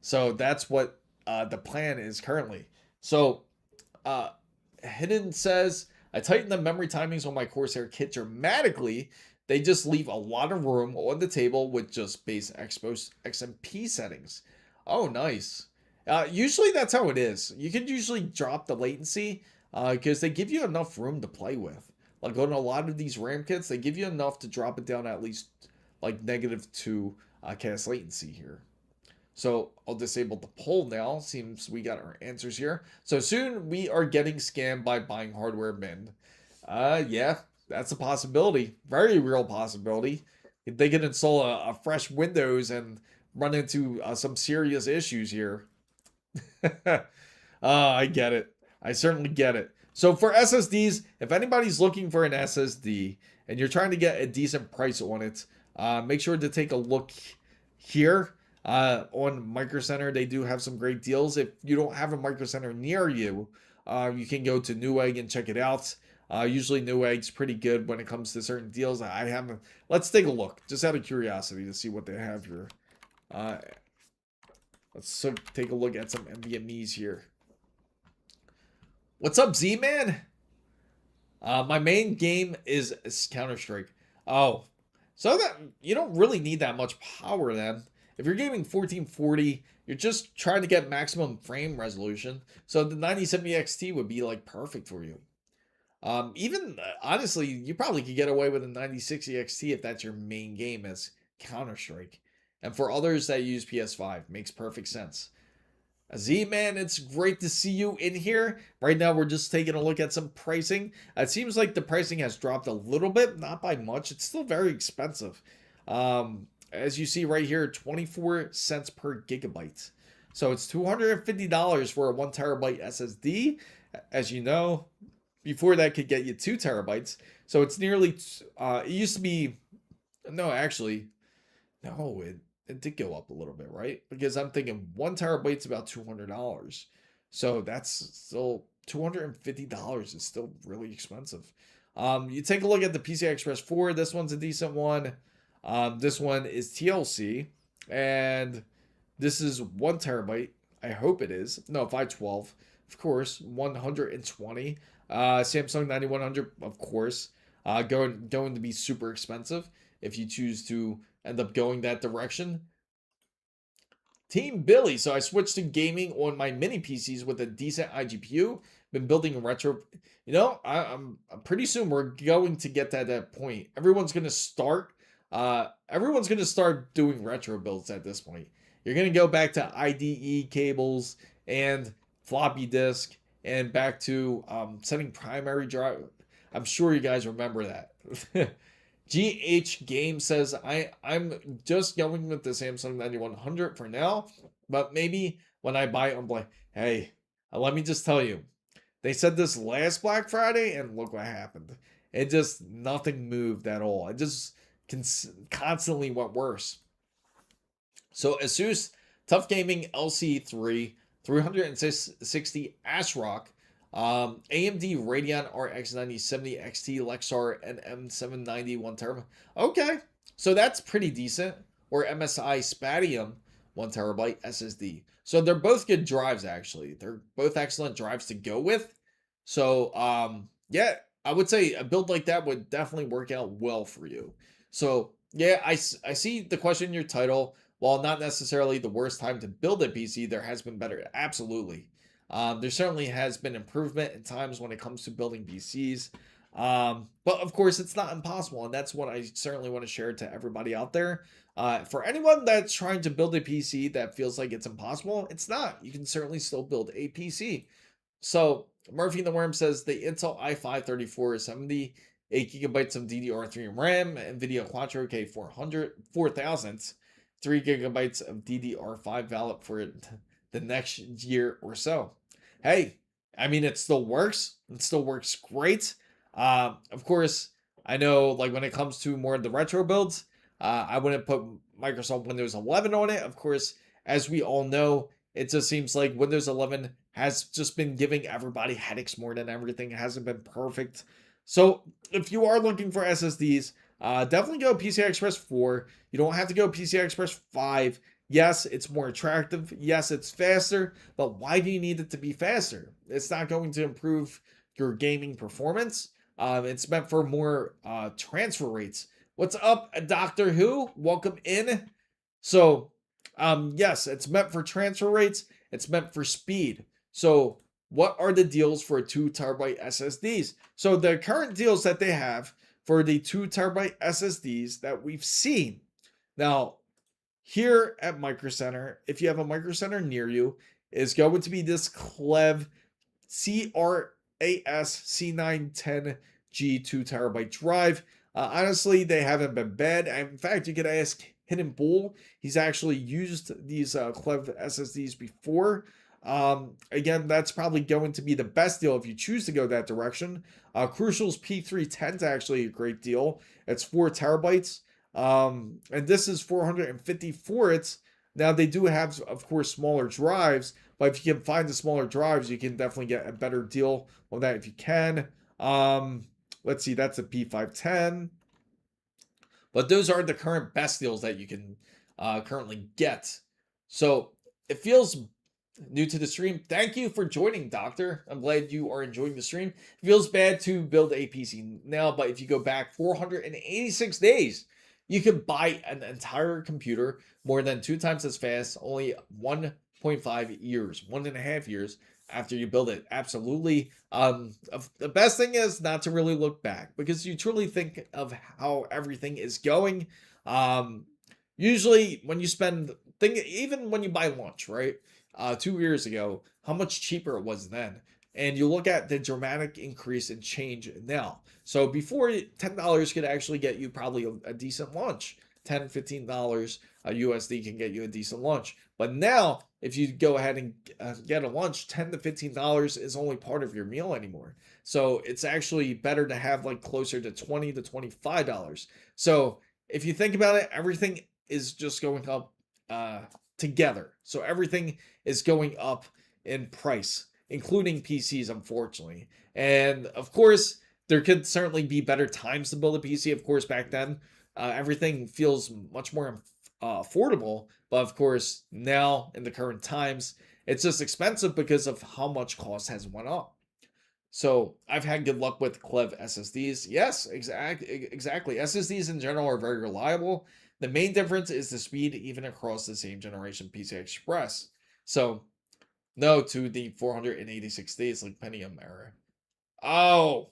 So that's what the plan is currently. So Hidden says, I tightened the memory timings on my Corsair kit dramatically. They just leave a lot of room on the table with just base Xbox XMP settings. Oh, nice. Usually that's how it is. You can usually drop the latency because they give you enough room to play with. Like on a lot of these RAM kits, they give you enough to drop it down at least like -2 cast latency here. So I'll disable the poll now. Seems we got our answers here. So soon we are getting scammed by buying hardware bin. Yeah, that's a possibility. Very real possibility. If they can install a fresh Windows and run into some serious issues here. I get it. I certainly get it. So for SSDs, if anybody's looking for an SSD and you're trying to get a decent price on it, make sure to take a look here. On Micro Center, they do have some great deals. If you don't have a Micro Center near you, you can go to Newegg and check it out. Usually Newegg's pretty good when it comes to certain deals. I haven't. Let's take a look, just out of curiosity, to see what they have here. Let's take a look at some NVMe's here. What's up, Z-Man? My main game is Counter-Strike. Oh, so that you don't really need that much power then. If you're gaming 1440, you're just trying to get maximum frame resolution. So the 9070 XT would be like perfect for you. Even honestly, you probably could get away with a 9060 XT if that's your main game as Counter-Strike. And for others that use PS5, makes perfect sense. Z-Man, it's great to see you in here. Right now, we're just taking a look at some pricing. It seems like the pricing has dropped a little bit, not by much. It's still very expensive. As you see right here, 24 cents per gigabyte. So it's $250 for a 1 terabyte SSD. As you know, before that could get you 2 terabytes. So it's nearly, it used to be, no, actually, no, it did go up a little bit, right? Because I'm thinking 1 terabyte's about $200. So that's still $250 is still really expensive. You take a look at the PCI Express 4. This one's a decent one. This one is TLC. And this is 1 terabyte. I hope it is. No, 512. Of course, 120. Samsung 9100, of course. Going to be super expensive if you choose to end up going that direction. Team Billy. So I switched to gaming on my mini PCs with a decent iGPU. Been building a retro. You know, I'm pretty soon we're going to get to that point. Everyone's gonna start doing retro builds at this point. You're gonna go back to IDE cables and floppy disk and back to setting primary drive. I'm sure you guys remember that. GH Game says, I'm just going with the Samsung 9100 for now, but maybe when I buy it, I'm like, hey, let me just tell you, they said this last Black Friday, and look what happened. It just, nothing moved at all. It just constantly went worse. So ASUS Tough Gaming LC3, 360 ASRock, AMD Radeon RX 9070 XT Lexar and M790 1 terabyte. Okay, so that's pretty decent. Or MSI Spatium 1 terabyte SSD. So they're both good drives, actually. They're both excellent drives to go with. So yeah, I would say a build like that would definitely work out well for you. So yeah, I see the question in your title. While not necessarily the worst time to build a PC, there has been better. Absolutely. There certainly has been improvement in times when it comes to building PCs. But of course, it's not impossible. And that's what I certainly want to share to everybody out there. For anyone that's trying to build a PC that feels like it's impossible, it's not. You can certainly still build a PC. So Murphy the Worm says the Intel i5 78 gigabytes of DDR3 RAM, NVIDIA Quattro K400, 4000, 3 gigabytes of DDR5 valid for the next year or so. Hey, I mean, it still works. It still works great. Of course, I know like when it comes to more of the retro builds, I wouldn't put Microsoft Windows 11 on it. Of course, as we all know, it just seems like Windows 11 has just been giving everybody headaches more than everything. It hasn't been perfect. So if you are looking for SSDs, definitely go PCI Express 4. You don't have to go PCI Express 5. Yes, it's more attractive. Yes, it's faster. But why do you need it to be faster? It's not going to improve your gaming performance. It's meant for more transfer rates. What's up, Doctor Who? Welcome in. So, yes, it's meant for transfer rates. It's meant for speed. So, what are the deals for 2 terabyte SSDs? So, the current deals that they have for the 2 terabyte SSDs that we've seen. Now, here at Micro Center, if you have a Micro Center near you, is going to be this Clev CRAS C910G 2 terabyte drive. Honestly, they haven't been bad. In fact, you could ask Hidden Bull. He's actually used these Clev SSDs before. Again, that's probably going to be the best deal if you choose to go that direction. Crucial's P310 is actually a great deal. It's 4 terabytes. And this is 450 for it. Now they do have, of course, smaller drives, but if you can find the smaller drives, you can definitely get a better deal on that if you can. Let's see, that's a P510. But those are the current best deals that you can currently get. So it feels new to the stream. Thank you for joining, Doctor. I'm glad you are enjoying the stream. It feels bad to build a PC now, but if you go back 486 days, you could buy an entire computer more than 2 times as fast, only 1.5 years, 1.5 years after you build it. Absolutely. The best thing is not to really look back, because you truly think of how everything is going. Usually when you even when you buy lunch, right? 2 years ago, how much cheaper it was then. And you look at the dramatic increase in change now. So before, $10 could actually get you probably a decent lunch. $10, $15 USD can get you a decent lunch. But now, if you go ahead and get a lunch, $10 to $15 is only part of your meal anymore. So it's actually better to have like closer to $20 to $25. So if you think about it, everything is just going up together. So everything is going up in price, including PCs, unfortunately. And of course, there could certainly be better times to build a PC. Of course, back then, everything feels much more affordable. But of course, now in the current times, it's just expensive because of how much cost has went up. So I've had good luck with Clev SSDs. Yes, exactly. SSDs in general are very reliable. The main difference is the speed, even across the same generation PCI Express. So no to the 486 days like Pentium era. Oh,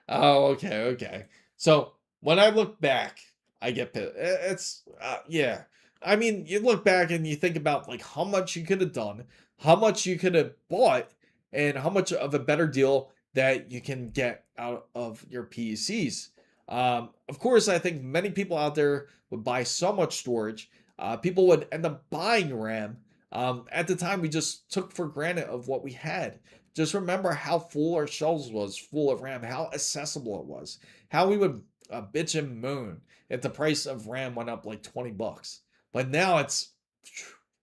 oh, okay. So when I look back, I get pissed. It's yeah. I mean, you look back and you think about like how much you could have done, how much you could have bought, and how much of a better deal that you can get out of your PCs. Of course, I think many people out there would buy so much storage. People would end up buying RAM. At the time, we just took for granted of what we had. Just remember how full our shelves was, full of RAM, how accessible it was, how we would bitch and moan if the price of RAM went up like 20 bucks. But now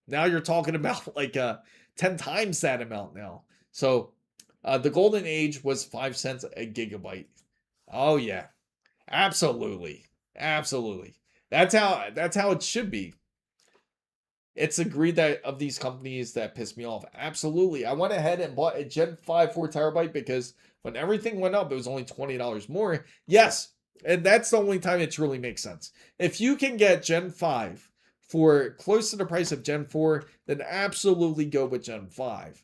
now you're talking about like 10 times that amount now. So the golden age was 5 cents a gigabyte. Oh yeah, absolutely. That's how it should be. It's agreed that of these companies that piss me off. Absolutely. I went ahead and bought a Gen 5 4TB because when everything went up, it was only $20 more. Yes, and that's the only time it truly makes sense. If you can get Gen 5 for close to the price of Gen 4, then absolutely go with Gen 5.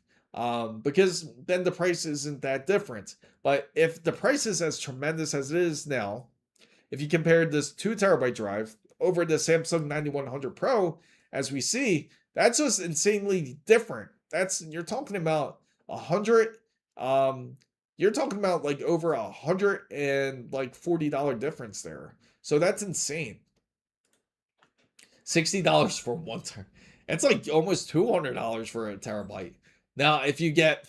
Because then the price isn't that different. But if the price is as tremendous as it is now, if you compare this 2TB drive over the Samsung 9100 Pro, as we see, that's just insanely different. You're talking about you're talking about like over $140 difference there. So that's insane. $60 for one terabyte. It's like almost $200 for a terabyte. Now, if you get,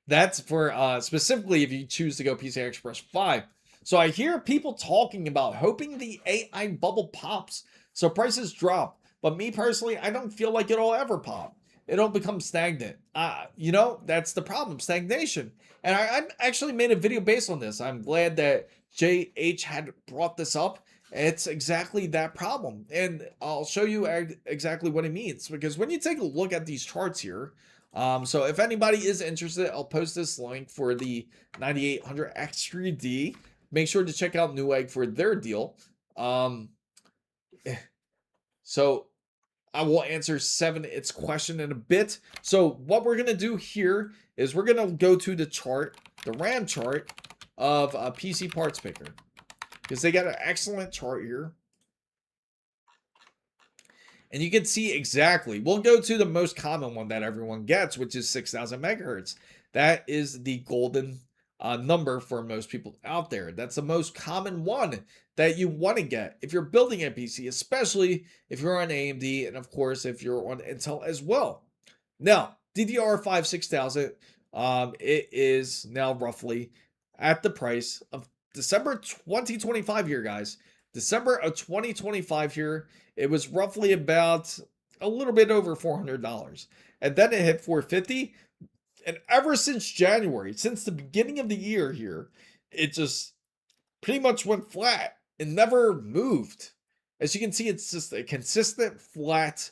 that's for specifically if you choose to go PCI Express 5. So I hear people talking about hoping the AI bubble pops so prices drop. But me personally, I don't feel like it'll ever pop. It'll become stagnant. That's the problem, stagnation. And I actually made a video based on this. I'm glad that JH had brought this up. It's exactly that problem. And I'll show you exactly what it means. Because when you take a look at these charts here, so if anybody is interested, I'll post this link for the 9800 X3D. Make sure to check out Newegg for their deal. So I will answer its question in a bit. So what we're going to do here is we're going to go to the chart, the RAM chart of a PC Parts Picker, because they got an excellent chart here. And you can see exactly, we'll go to the most common one that everyone gets, which is 6000 megahertz. That is the golden number for most people out there. That's the most common one that you want to get if you're building a PC, especially if you're on AMD and of course if you're on Intel as well. Now, DDR5 6000, it is now roughly at the price of December 2025 here, guys. December of 2025 here, it was roughly about a little bit over $400. And then it hit 450. And ever since January, since the beginning of the year here, it just pretty much went flat and never moved. As you can see, it's just a consistent flat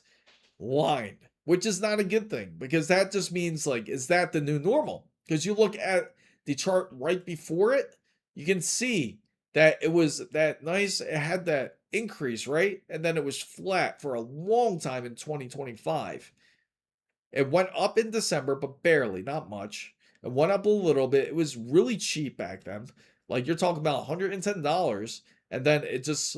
line, which is not a good thing, because that just means, like, is that the new normal? Because you look at the chart right before it, you can see that it was that nice, it had that increase, right? And then it was flat for a long time in 2025. It went up in December, but barely, not much. It went up a little bit. It was really cheap back then. Like, you're talking about $110, and then it just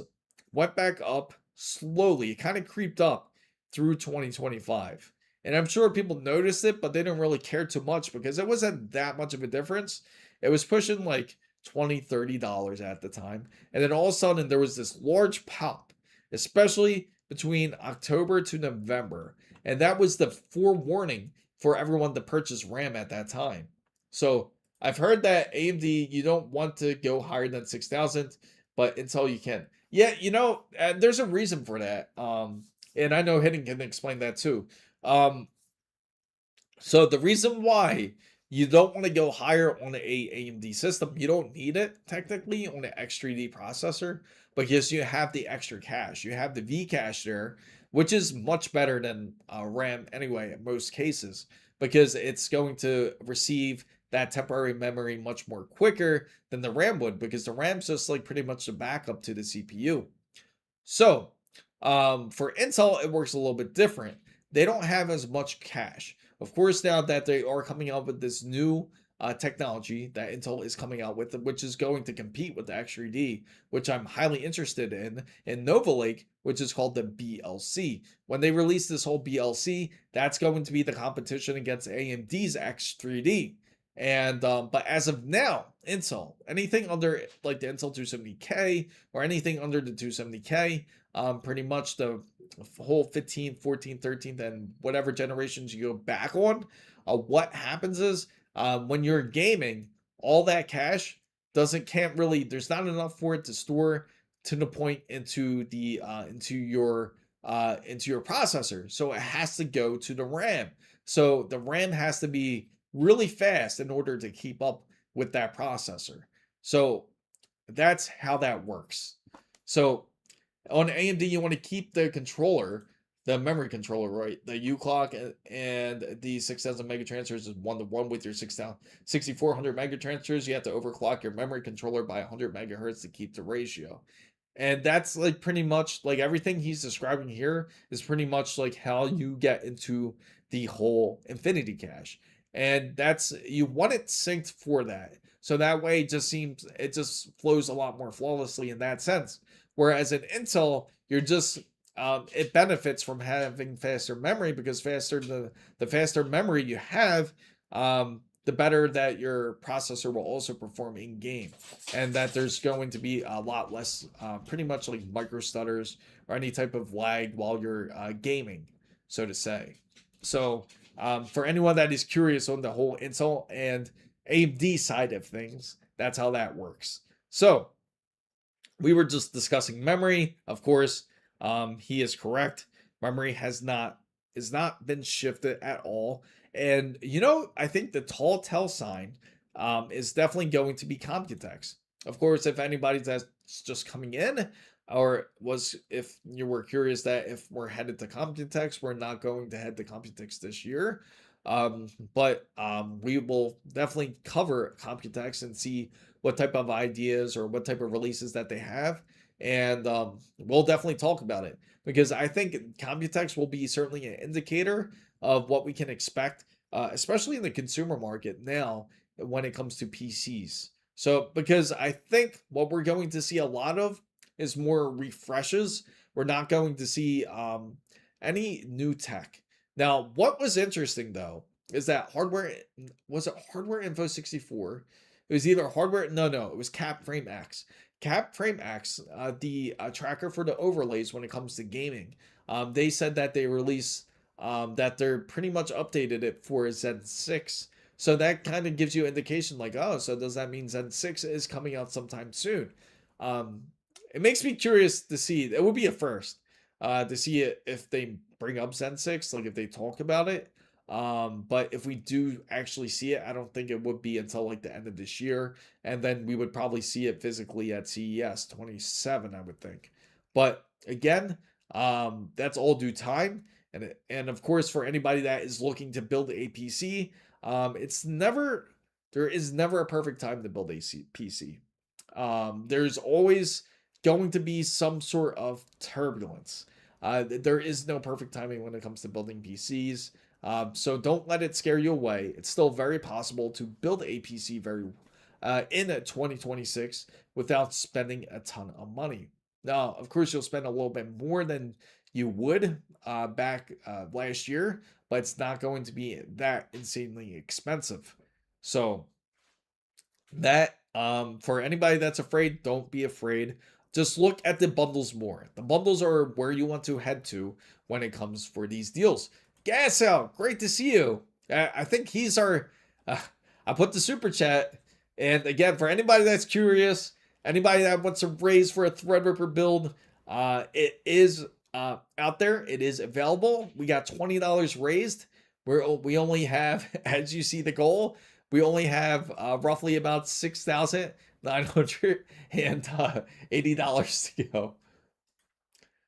went back up slowly. It kind of creeped up through 2025. And I'm sure people noticed it, but they didn't really care too much because it wasn't that much of a difference. It was pushing like $20, $30 at the time. And then all of a sudden there was this large pop, especially between October to November. And that was the forewarning for everyone to purchase RAM at that time. So I've heard that AMD, you don't want to go higher than 6,000, but Intel you can. Yeah, there's a reason for that. And I know Hidden can explain that too. So the reason why you don't want to go higher on a AMD system, you don't need it technically on an X3D processor, because you have the extra cache. You have the V cache there, which is much better than RAM anyway in most cases, because it's going to receive that temporary memory much more quicker than the RAM would, because the RAM's just like pretty much the backup to the CPU. So for Intel, it works a little bit different. They don't have as much cache. Of course, now that they are coming out with this new technology that Intel is coming out with, which is going to compete with the X3D, which I'm highly interested in Nova Lake, which is called the BLC. When they release this whole BLC, that's going to be the competition against AMD's X3D. And but as of now, Intel, anything under like the Intel 270K or anything under the 270K, pretty much the whole 15, 14, 13, and whatever generations you go back on, what happens is when you're gaming, all that cache can't really, there's not enough for it to store to the point into your processor. So it has to go to the RAM. So the RAM has to be really fast in order to keep up with that processor. So that's how that works. So on AMD, you want to keep the controller, the memory controller, right? The U-clock and the 6,000 megatransfers is 1-to-1 with your 6,400 megatransfers. You have to overclock your memory controller by 100 megahertz to keep the ratio. And that's like pretty much like everything he's describing here is pretty much like how you get into the whole infinity cache. And that's, you want it synced for that. So that way it just flows a lot more flawlessly in that sense. Whereas in Intel, you're just, it benefits from having faster memory, because the faster memory you have, the better that your processor will also perform in game. And that there's going to be a lot less, pretty much like micro stutters or any type of lag while you're gaming, so to say. So for anyone that is curious on the whole Intel and AMD side of things, that's how that works. So we were just discussing memory. Of course, he is correct. Memory has not been shifted at all. And I think the tall tell sign is definitely going to be Computex. Of course, if anybody that's just coming in, or if you were curious that if we're headed to Computex, we're not going to head to Computex this year. But we will definitely cover Computex and see what type of ideas or what type of releases that they have. And we'll definitely talk about it, because I think Computex will be certainly an indicator of what we can expect, especially in the consumer market now when it comes to PCs. So, because I think what we're going to see a lot of is more refreshes. We're not going to see any new tech. Now, what was interesting though is that was it Hardware Info 64? It was either hardware, no, it was CapFrame X. CapFrame X, the tracker for the overlays when it comes to gaming. They said that they release, that they're pretty much updated it for Zen 6. So that kind of gives you indication like, oh, so does that mean Zen 6 is coming out sometime soon? It makes me curious to see. It would be a first to see it if they bring up Zen 6, like if they talk about it. But if we do actually see it, I don't think it would be until like the end of this year, and then we would probably see it physically at CES 27, I would think. But again, that's all due time, and of course for anybody that is looking to build a PC, there is never a perfect time to build a PC. There's always going to be some sort of turbulence. There is no perfect timing when it comes to building PCs. So don't let it scare you away. It's still very possible to build a PC in 2026 without spending a ton of money. Now, of course, you'll spend a little bit more than you would back last year, but it's not going to be that insanely expensive. So that for anybody that's afraid, don't be afraid. Just look at the bundles more. The bundles are where you want to head to when it comes for these deals. Gas out, great to see you. I think he's our. I put the super chat, and again, for anybody that's curious, anybody that wants to raise for a Threadripper build, it is out there. It is available. We got $20 raised. We only have, as you see, the goal. We only have roughly about $6,980 to go.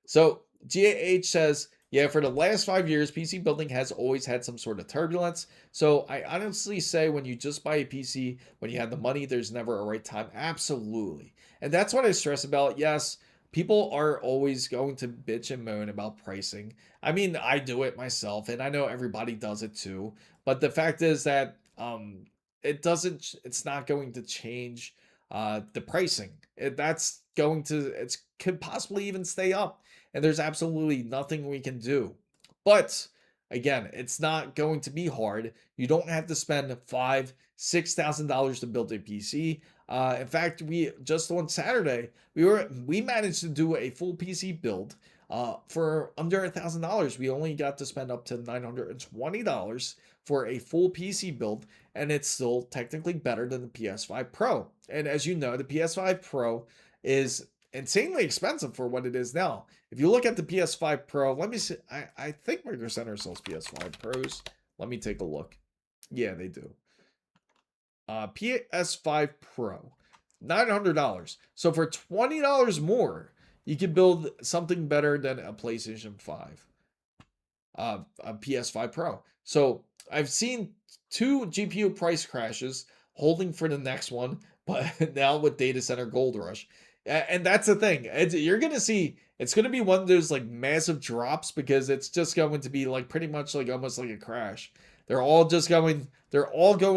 So GAH says, yeah, for the last 5 years, PC building has always had some sort of turbulence. So I honestly say when you just buy a PC, when you have the money, there's never a right time. Absolutely. And that's what I stress about. Yes, people are always going to bitch and moan about pricing. I mean, I do it myself, and I know everybody does it too. But the fact is that it's not going to change the pricing. It could possibly even stay up, and there's absolutely nothing we can do. But again, it's not going to be hard. You don't have to spend $5,000-$6,000 to build a PC. In fact, we just on Saturday we managed to do a full PC build for under $1,000. We only got to spend up to $920 for a full PC build, and it's still technically better than the PS5 Pro. And as you know, the PS5 Pro is insanely expensive for what it is now. If you look at the PS5 Pro, let me see. I think Micro Center sells PS5 Pros. Let me take a look. Yeah, they do. PS5 Pro, $900. So for $20 more, you can build something better than a PlayStation 5, a PS5 Pro. So I've seen 2 GPU price crashes, holding for the next one, but now with data center gold rush. And that's the thing. You're going to see, it's going to be one of those like massive drops, because it's just going to be like pretty much like almost like a crash. They're all going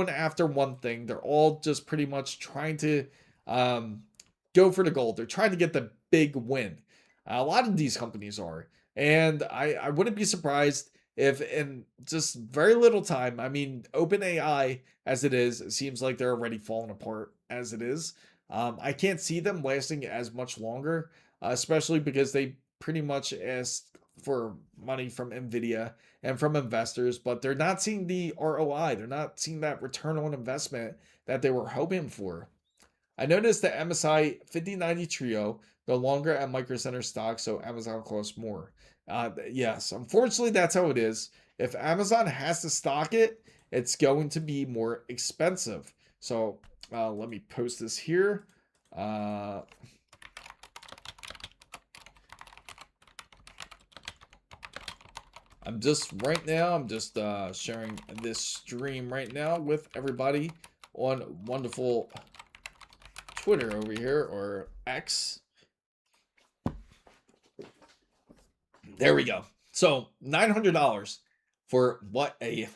after one thing. They're all just pretty much trying to go for the gold. They're trying to get the big win. A lot of these companies are. And I wouldn't be surprised if in just very little time, I mean, OpenAI as it is, it seems like they're already falling apart as it is. I can't see them lasting as much longer, especially because they pretty much asked for money from NVIDIA and from investors, but they're not seeing the ROI. They're not seeing that return on investment that they were hoping for. I noticed the MSI 5090 Trio no longer at Micro Center stock, so Amazon costs more. Yes, unfortunately, that's how it is. If Amazon has to stock it, it's going to be more expensive. So let me post this here. I'm just sharing this stream right now with everybody on wonderful Twitter over here, or X. There we go. So $900 for what a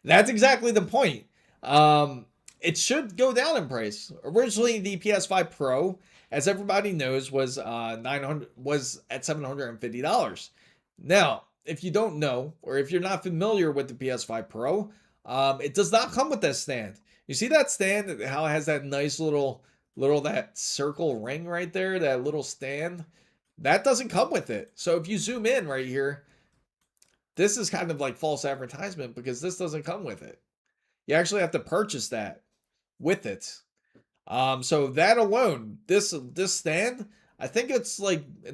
that's exactly the point. It should go down in price. Originally, the PS5 Pro, as everybody knows, was at $750. Now, if you don't know, or if you're not familiar with the PS5 Pro, it does not come with that stand. You see that stand? How it has that nice little that circle ring right there, that little stand? That doesn't come with it. So if you zoom in right here, this is kind of like false advertisement, because this doesn't come with it. You actually have to purchase that with it. So that alone, this stand, I think it's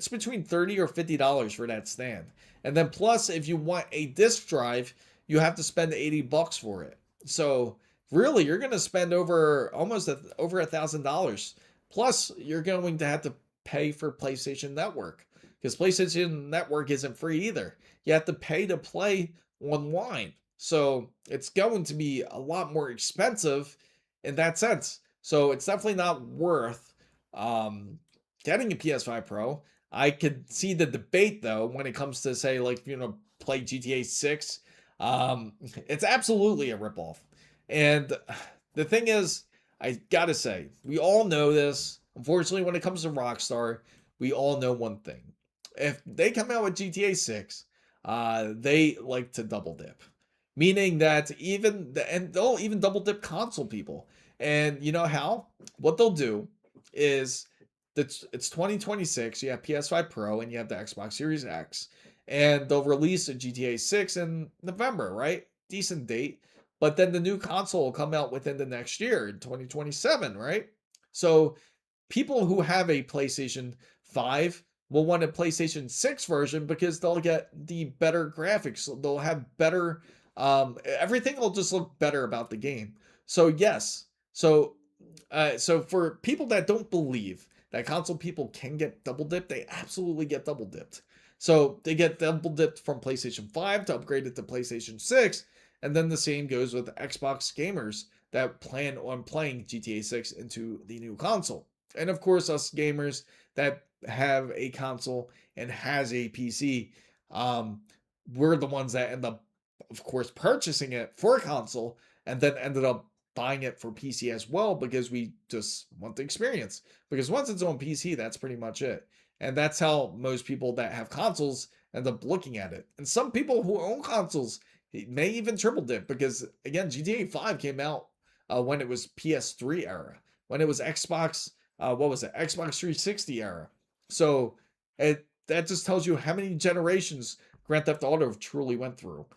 between $30 or $50 for that stand. And then plus, if you want a disk drive, you have to spend $80 for it. So really, you're going to spend over over $1,000. Plus, you're going to have to pay for PlayStation Network because PlayStation Network isn't free either. You have to pay to play online. So it's going to be a lot more expensive in that sense. So it's definitely not worth um, getting a PS5 Pro. I could see the debate though when it comes to say like play GTA 6. It's absolutely a ripoff. And the thing is, I gotta say, we all know this. Unfortunately, when it comes to Rockstar, we all know one thing. If they come out with GTA 6, they like to double dip. Meaning that and they'll even double dip console people. And you know how? What they'll do is it's 2026, you have PS5 Pro and you have the Xbox Series X. And they'll release a GTA 6 in November, right? Decent date. But then the new console will come out within the next year in 2027, right? So people who have a PlayStation 5 will want a PlayStation 6 version because they'll get the better graphics. They'll have better, everything will just look better about the game. So yes, so for people that don't believe that console people can get double dipped, they absolutely get double dipped. So they get double dipped from PlayStation 5 to upgrade it to PlayStation 6. And then the same goes with Xbox gamers that plan on playing GTA 6 into the new console. And of course, us gamers that have a console and has a PC, we're the ones that end up, of course, purchasing it for a console and then ended up buying it for PC as well because we just want the experience. Because once it's on PC, that's pretty much it. And that's how most people that have consoles end up looking at it. And some people who own consoles may even triple dip because, again, GTA 5 came out when it was PS3 era, when it was Xbox, Xbox 360 era. So that just tells you how many generations Grand Theft Auto truly went through.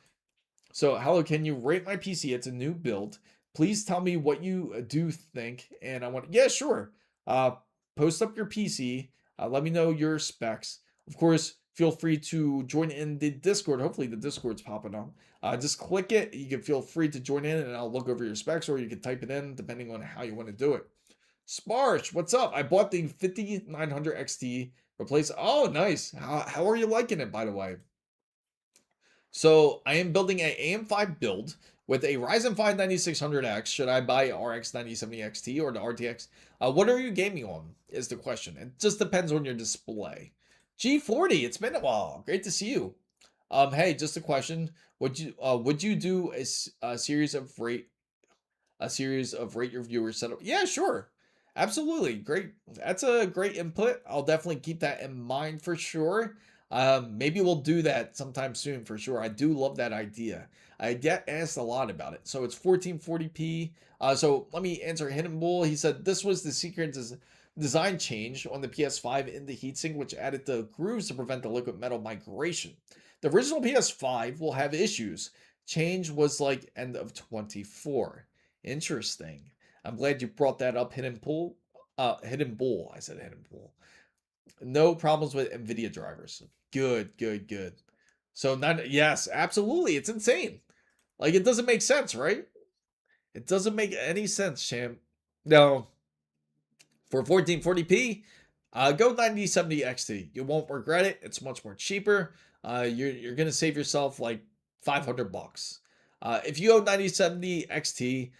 So, hello, can you rate my PC? It's a new build. Please tell me what you do think. And yeah, sure. Post up your PC. Let me know your specs. Of course, feel free to join in the Discord. Hopefully the Discord's popping up. Just click it. You can feel free to join in and I'll look over your specs, or you can type it in depending on how you want to do it. Sparsh, what's up? I bought the 5900 XT replace. Oh, nice. How are you liking it, by the way? So I am building an AM5 build with a Ryzen 5 9600X. Should I buy RX 9070 XT or the RTX? What are you gaming on is the question. It just depends on your display. G40, it's been a while. Great to see you. Hey, just a question. Would you do a series of rate your viewers setup? Yeah, sure. Absolutely. Great. That's a great input. I'll definitely keep that in mind for sure. Maybe we'll do that sometime soon for sure. I do love that idea. I get asked a lot about it. So it's 1440p. So let me answer Hidden Bull. He said this was the secret design change on the PS5 in the heatsink, which added the grooves to prevent the liquid metal migration. The original PS5 will have issues. Change was like end of 24. Interesting. I'm glad you brought that up, Hidden Bull. Hidden Bull. I said Hidden Bull. No problems with NVIDIA drivers. Good, good, good. So yes, absolutely. It's insane. Like, it doesn't make sense, right? It doesn't make any sense, champ. No. For 1440p, go 9070 XT. You won't regret it. It's much more cheaper. You're gonna save yourself like $500. If you own 9070 XT,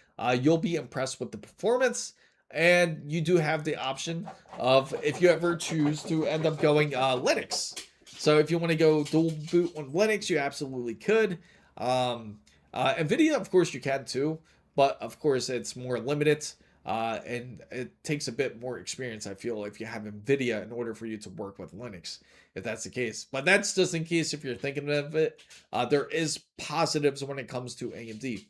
you'll be impressed with the performance. And you do have the option of, if you ever choose to end up going Linux. So if you want to go dual boot on Linux, you absolutely could. NVIDIA, of course, you can too. But of course, it's more limited. And it takes a bit more experience, I feel, if you have NVIDIA in order for you to work with Linux, if that's the case. But that's just in case if you're thinking of it. There is positives when it comes to AMD.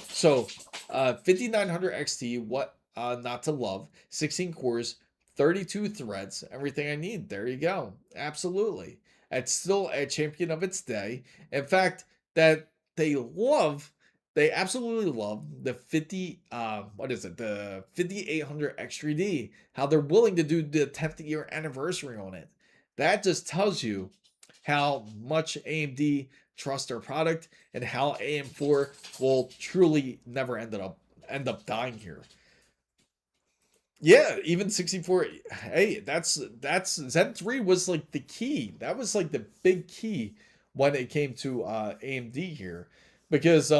So 5900 XT, what not to love? 16 cores, 32 threads, everything I need. There you go. Absolutely. It's still a champion of its day. In fact, that they love they absolutely love the 5800 X3D, how they're willing to do the 10th year anniversary on it. That just tells you how much AMD trusts their product and how AM4 will truly never end up dying here. Yeah, even 64. Hey, that's Zen 3 was like the key. That was like the big key when it came to AMD here, because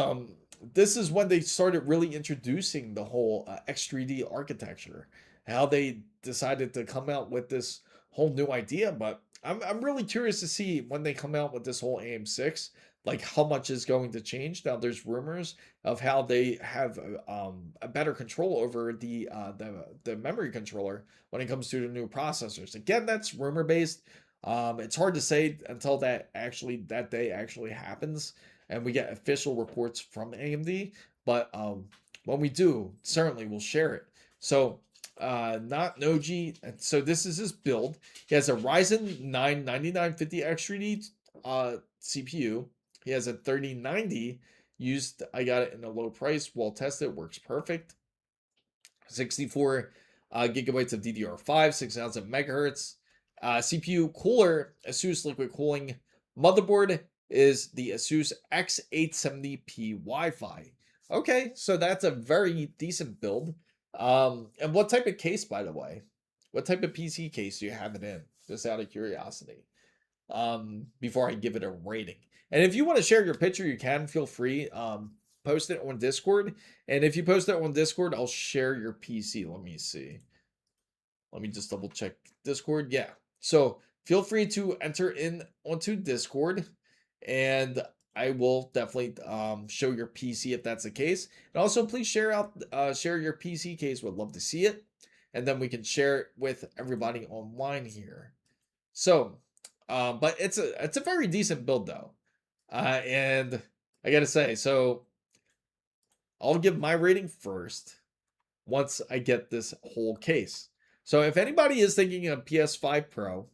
this is when they started really introducing the whole X3D architecture. How they decided to come out with this whole new idea, but I'm really curious to see when they come out with this whole AM6, like how much is going to change. Now there's rumors of how they have a better control over the memory controller when it comes to the new processors. Again, that's rumor based. It's hard to say until that day actually happens and we get official reports from AMD. But when we do, certainly we'll share it. So not Noji. So this is his build. He has a Ryzen 9 9950X3D CPU. He has a 3090 used. I got it in a low price, well tested, works perfect. 64 gigabytes of DDR5, 6000 megahertz. CPU cooler, ASUS liquid cooling. Motherboard is the ASUS X870P Wi-Fi. Okay, so that's a very decent build. And what type of case, by the way? What type of PC case do you have it in? Just out of curiosity. Before I give it a rating. And if you want to share your picture, you can. Feel free. Post it on Discord. And if you post it on Discord, I'll share your PC. Let me see. Let me just double check Discord. Yeah. So feel free to enter in onto Discord. And I will definitely show your PC if that's the case. And also please share your PC case. Would love to see it. And then we can share it with everybody online here. So but it's a very decent build though. And I gotta say, so I'll give my rating first once I get this whole case. So if anybody is thinking of PS5 Pro,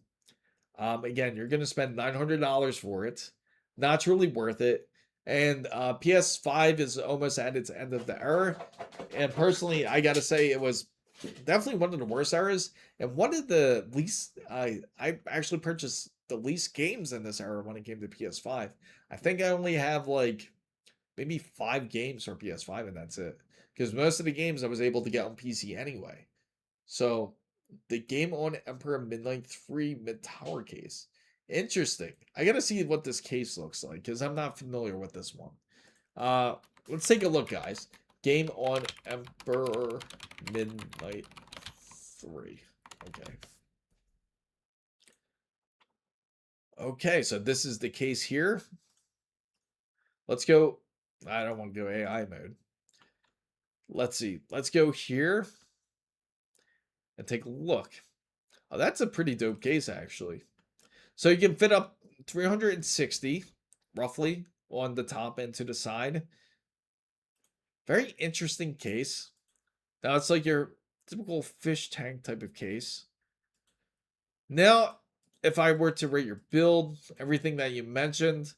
again, you're gonna spend $900 for it. Not truly worth it. And PS5 is almost at its end of the era. And personally, I gotta say it was definitely one of the worst eras and one of the least. I actually purchased the least games in this era when it came to PS5. I think I only have like maybe 5 games for PS5 and that's it. Because most of the games I was able to get on PC anyway. So the game on Emperor Midnight 3 mid tower case. Interesting. I gotta see what this case looks like because I'm not familiar with this one. Let's take a look, guys. Game on Emperor Midnight 3. Okay. Okay, so this is the case here. Let's go. I don't want to go AI mode. Let's see. Let's go here and take a look. Oh, that's a pretty dope case, actually. So you can fit up 360, roughly, on the top and to the side. Very interesting case. Now, it's like your typical fish tank type of case. Now, if I were to rate your build, everything that you mentioned,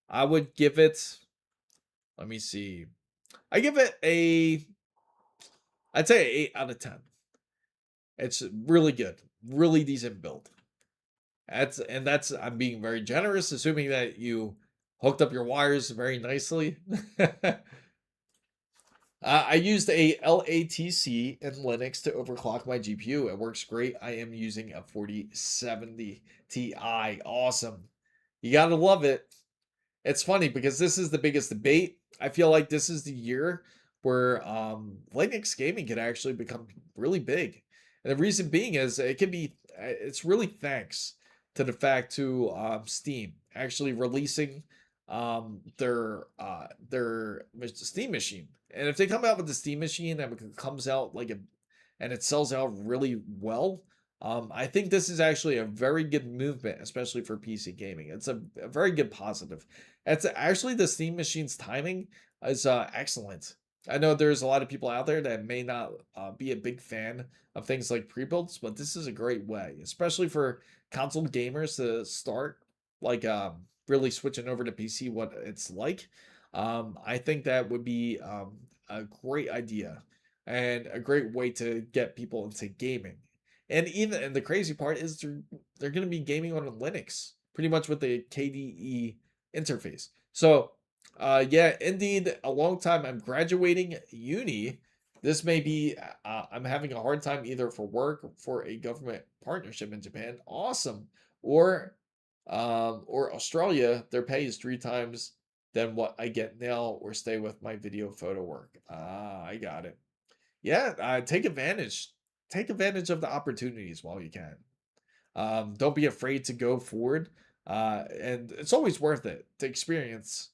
I would give it, let me see. I give it I'd say an 8 out of 10. It's really good. Really decent build. I'm being very generous, assuming that you hooked up your wires very nicely. I used a LATC in Linux to overclock my GPU. It works great. I am using a 4070 Ti. Awesome. You gotta love it. It's funny because this is the biggest debate. I feel like this is the year where Linux gaming can actually become really big. And the reason being is it's really thanks to the fact to Steam actually releasing their Steam machine. And if they come out with the Steam machine and it comes out and it sells out really well, I think this is actually a very good movement, especially for PC gaming. It's a very good positive. It's actually the Steam machine's timing is excellent. I know there's a lot of people out there that may not be a big fan of things like pre-builds, but this is a great way, especially for console gamers to start really switching over to PC what it's like. I think that would be a great idea and a great way to get people into gaming. And the crazy part is they're going to be gaming on Linux, pretty much with the KDE interface. So, yeah, indeed, a long time. I'm graduating uni. This may be I'm having a hard time either for work or for a government partnership in Japan. Awesome. Or Australia, their pay is 3 times than what I get now, or stay with my video photo work. Ah, I got it. Yeah, take advantage. Take advantage of the opportunities while you can. Don't be afraid to go forward. And it's always worth it to experience,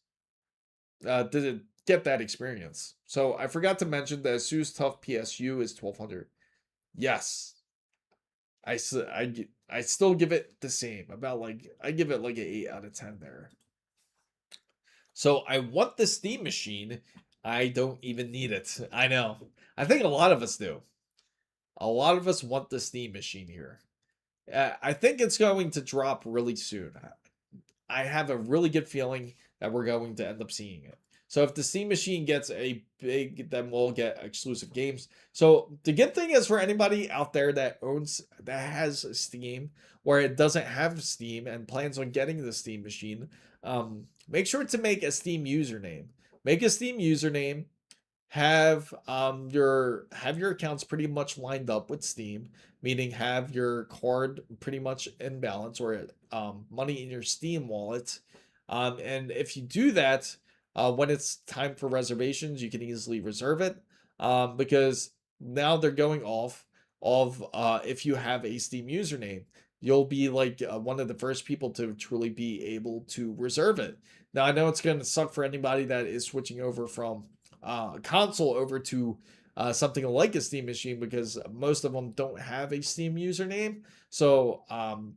to get that experience. So I forgot to mention the ASUS Tough PSU is 1200. Yes, I still give it the same. About like I give it like an 8 out of 10 there. So I want the Steam machine. I don't even need it. I know. I think a lot of us do. A lot of us want the Steam machine here. I think it's going to drop really soon. I have a really good feeling that we're going to end up seeing it. So if the Steam machine gets a big, then we'll get exclusive games. So the good thing is for anybody out there that has Steam, or it doesn't have Steam and plans on getting the Steam machine, make sure to make a Steam username. Make a Steam username. Have your accounts pretty much lined up with Steam, meaning have your card pretty much in balance, or money in your Steam wallet. And if you do that, when it's time for reservations, you can easily reserve it, because now they're going off of if you have a Steam username, you'll be like one of the first people to truly be able to reserve it. Now I know it's going to suck for anybody that is switching over from console over to something like a Steam machine, because most of them don't have a Steam username. So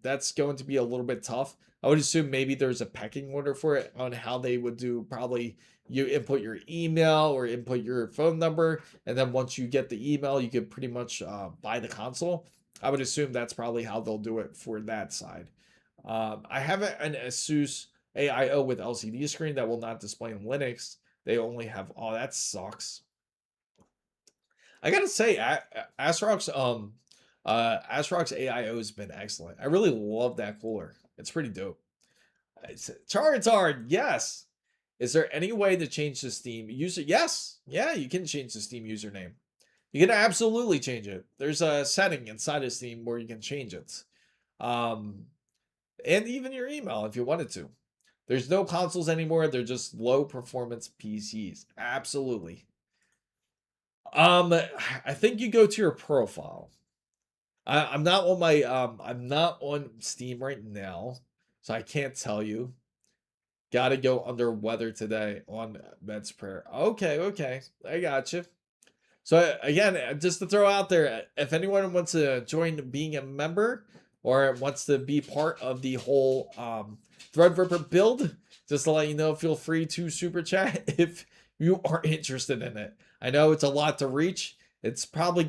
that's going to be a little bit tough. I would assume maybe there's a pecking order for it on how they would do. Probably you input your email or input your phone number, and then once you get the email, you could pretty much buy the console. I would assume that's probably how they'll do it for that side. I have an ASUS AIO with LCD screen that will not display in Linux. They only have, oh, that sucks. I gotta say, ASRock's AIO has been excellent. I really love that cooler. It's pretty dope. It's Charizard, yes. Is there any way to change the Steam user? Yes, yeah, you can change the Steam username. You can absolutely change it. There's a setting inside of Steam where you can change it, and even your email if you wanted to. There's no consoles anymore. They're just low performance PCs. Absolutely. I think you go to your profile. I'm not on my I'm not on Steam right now, so I can't tell you. Gotta go under weather today on Med's Prayer. Okay, I got you. So again, just to throw out there, if anyone wants to join being a member or wants to be part of the whole Threadripper build, just to let you know, feel free to super chat if you are interested in it. I know it's a lot to reach. It's probably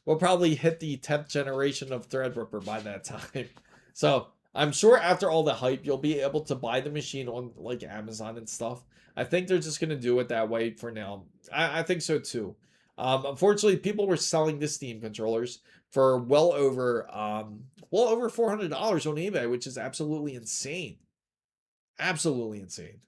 we'll probably hit the 10th generation of Threadripper by that time. So I'm sure after all the hype, you'll be able to buy the machine on like Amazon and stuff. I think they're just gonna do it that way for now. I think so too. Unfortunately, people were selling the Steam controllers for well over $400 on eBay, which is absolutely insane. Absolutely insane.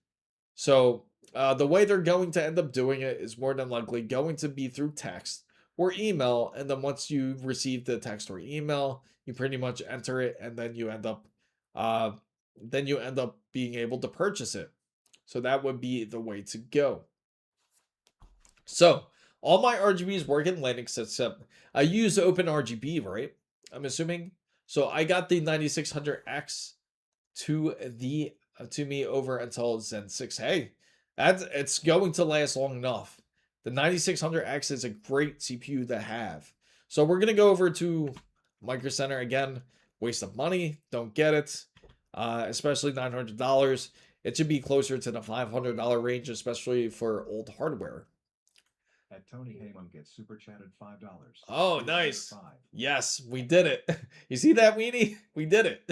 So the way they're going to end up doing it is more than likely going to be through text or email, and then once you receive the text or email, you pretty much enter it, and then you end up being able to purchase it. So that would be the way to go. So all my RGBs work in Linux, except I use OpenRGB, right? I'm assuming. So I got the 9600X to me over until Zen 6. Hey, it's going to last long enough. The 9600X is a great CPU to have. So we're gonna go over to Micro Center again. Waste of money. Don't get it. Especially $900. It should be closer to the $500 range, especially for old hardware. At Tony Haymon gets super chatted $5. Oh, nice. Yes, we did it. You see that, Weenie? We did it.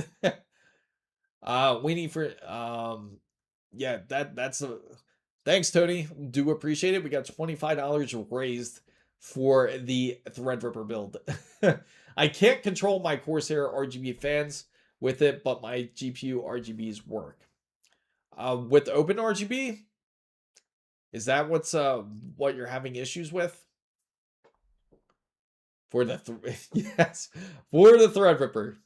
Weenie for yeah, that's a Thanks, Tony. Do appreciate it. We got $25 raised for the Threadripper build. I can't control my Corsair RGB fans with it, but my GPU RGBs work. With Open RGB, is that what you're having issues with? For the yes, for the Threadripper.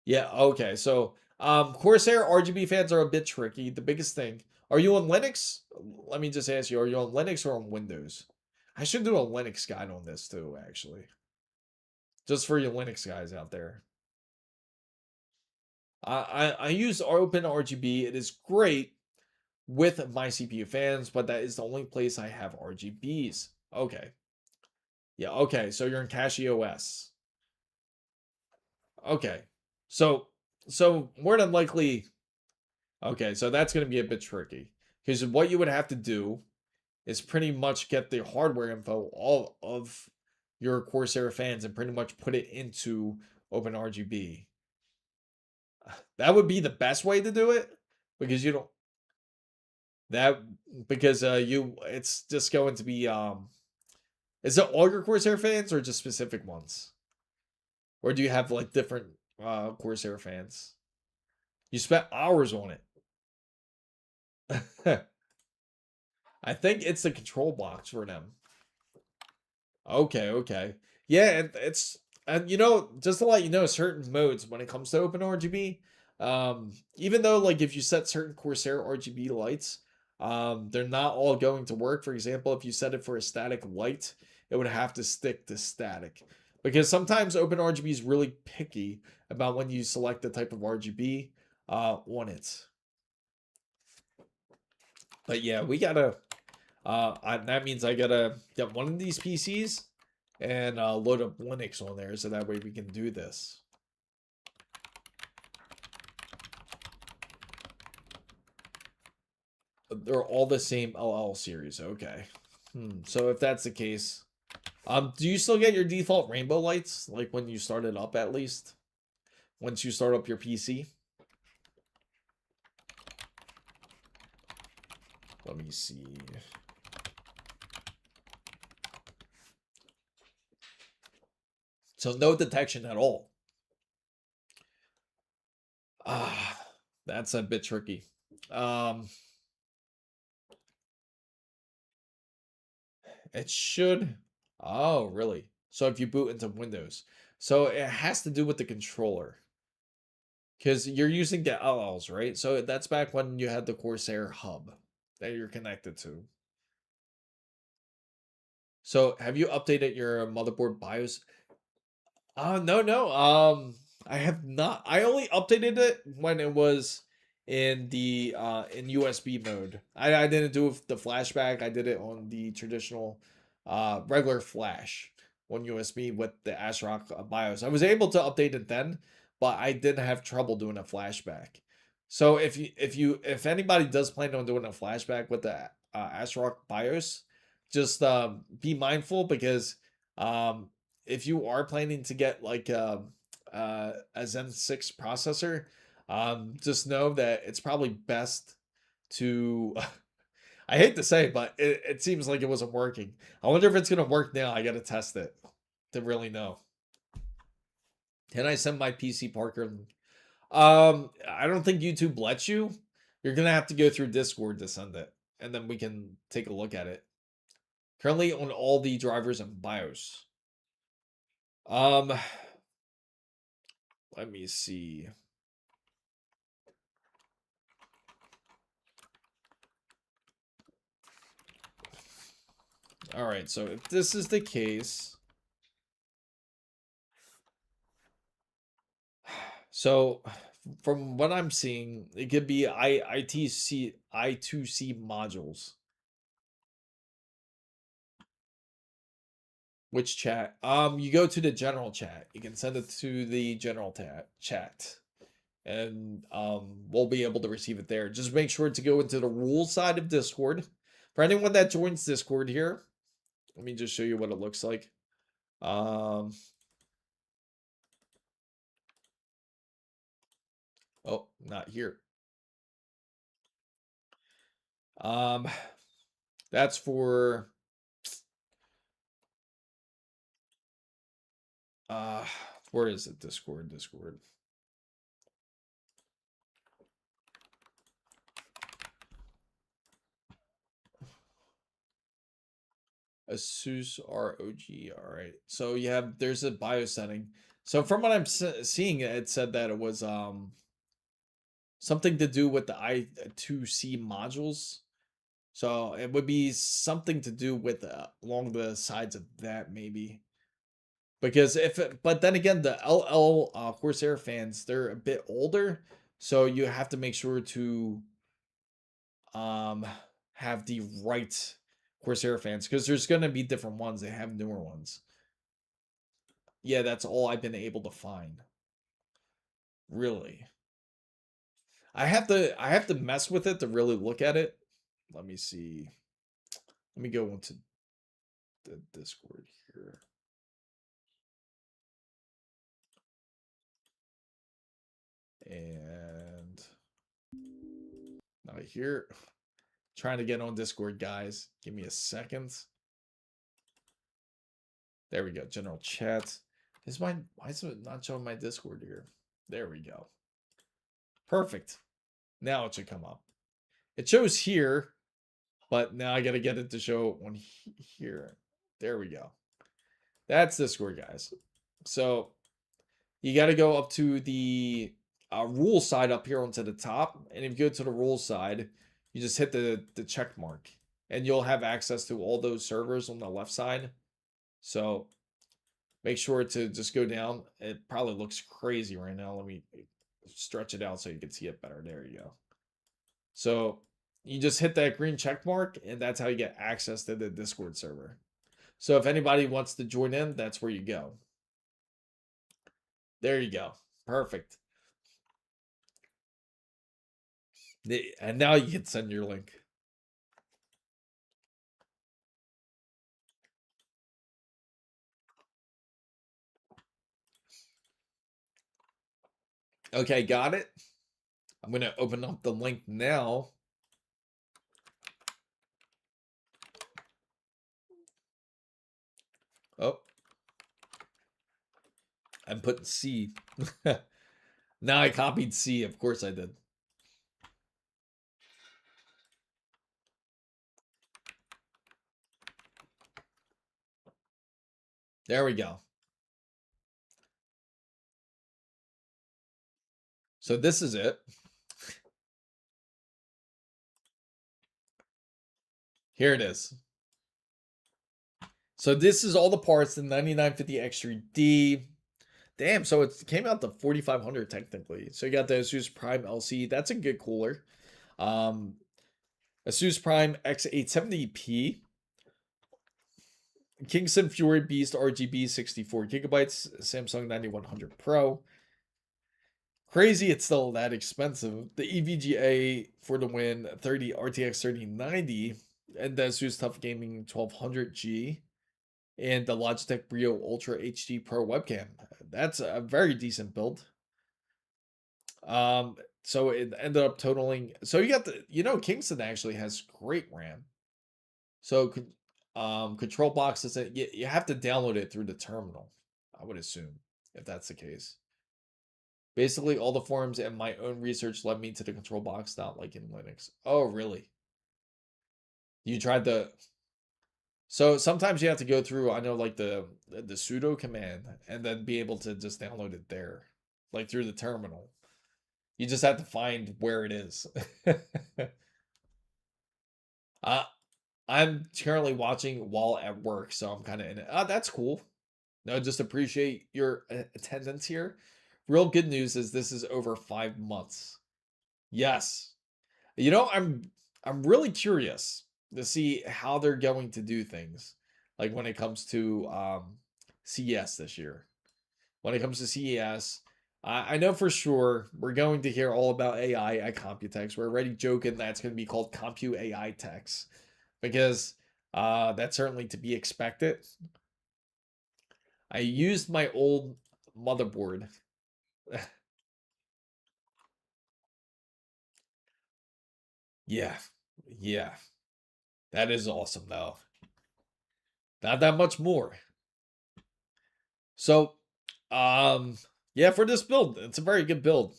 Yeah, okay. So, Corsair RGB fans are a bit tricky. The biggest thing, are you on Linux? Let me just ask you, are you on Linux or on Windows? I should do a Linux guide on this too, actually. Just for you Linux guys out there. I use Open RGB. It is great with my CPU fans, but that is the only place I have RGBs. Okay. Yeah, okay. So you're in Cache OS. Okay. So more than likely, okay, so that's going to be a bit tricky because what you would have to do is pretty much get the hardware info all of your Corsair fans and pretty much put it into OpenRGB. That would be the best way to do it because you don't that because it's just going to be is it all your Corsair fans or just specific ones? Or do you have like different Corsair fans? You spent hours on it. I think it's the control box for them. Okay. Yeah, and and just to let you know, certain modes when it comes to OpenRGB, even though like if you set certain Corsair RGB lights, they're not all going to work. For example, if you set it for a static light, it would have to stick to static. Because sometimes OpenRGB is really picky about when you select the type of RGB on it. But yeah, we gotta that means I gotta get one of these PCs and load up Linux on there so that way we can do this. They're all the same LL series. Okay. So if that's the case, do you still get your default rainbow lights like when you start it up at least? Once you start up your PC? Let me see. So no detection at all. That's a bit tricky. It should. Oh, really? So if you boot into Windows. So it has to do with the controller. Because you're using the LLs, right? So that's back when you had the Corsair hub that you're connected to. So have you updated your motherboard BIOS? No. I have not. I only updated it when it was in the in USB mode. I didn't do the flashback. I did it on the traditional regular flash on USB with the ASRock BIOS. I was able to update it then, but I didn't have trouble doing a flashback. So if anybody does plan on doing a flashback with the ASRock BIOS, just be mindful because if you are planning to get like a Zen 6 processor, just know that it's probably best to I hate to say it, but it seems like it wasn't working. I wonder if it's gonna work now. I gotta test it to really know. Can I send my PC Parker? I don't think YouTube lets you. You're gonna have to go through Discord to send it, and then we can take a look at it. Currently on all the drivers and BIOS. Let me see. All right, so if this is the case, so from what I'm seeing, it could be I2C modules. Which chat? You go to the general chat. You can send it to the general chat. And we'll be able to receive it there. Just make sure to go into the rules side of Discord. For anyone that joins Discord here, let me just show you what it looks like. Oh, not here. That's for where is it? Discord. ASUS ROG. All right. So you have there's a BIOS setting. So from what I'm seeing, it said that it was something to do with the I2C modules. So it would be something to do with along the sides of that maybe. Because but then again, the LL Corsair fans, they're a bit older, so you have to make sure to have the right Corsair fans, because there's gonna be different ones. They have newer ones. Yeah, that's all I've been able to find. Really. I have to mess with it to really look at it. Let me see. Let me go into the Discord here. And not here. Trying to get on Discord, guys. Give me a second. There we go. General chat. Why is it not showing my Discord here? There we go. Perfect. Now it should come up. It shows here, but now I got to get it to show on here. There we go. That's Discord, guys. So you got to go up to the rule side up here onto the top. And if you go to the rule side, you just hit the check mark. And you'll have access to all those servers on the left side. So make sure to just go down. It probably looks crazy right now. Let me stretch it out so you can see it better. There you go. So you just hit that green check mark, and that's how you get access to the Discord server. So if anybody wants to join in, that's where you go. There you go. Perfect. And now you can send your link. Okay, got it. I'm going to open up the link now. Oh. I'm putting C. Now I copied C. Of course I did. There we go. So this is it. Here it is. So this is all the parts, the 9950 X3D. Damn, so it came out to 4500 technically. So you got the ASUS Prime LC. That's a good cooler. ASUS Prime X870P. Kingston Fury Beast RGB 64 gigabytes. Samsung 9100 Pro. Crazy, it's still that expensive. The EVGA for the win, 30 RTX 3090, and the ASUS Tough Gaming 1200G, and the Logitech Brio Ultra HD Pro webcam. That's a very decent build. So it ended up totaling. So you got Kingston actually has great RAM. So control box doesn't. You have to download it through the terminal, I would assume, if that's the case. Basically, all the forums and my own research led me to the control box, not like in Linux. Oh, really? You tried the... So sometimes you have to go through, I know, like the sudo command, and then be able to just download it there, like through the terminal. You just have to find where it is. I'm currently watching while at work, so I'm kind of in it. That's cool. No, just appreciate your attendance here. Real good news is this is over 5 months. Yes. I'm really curious to see how they're going to do things. Like when it comes to CES this year. When it comes to CES, I know for sure we're going to hear all about AI at Computex. We're already joking that's going to be called Compu AI Tex. Because that's certainly to be expected. I used my old motherboard. Yeah. Yeah, that is awesome though. Not that much more. So, yeah, for this build, it's a very good build.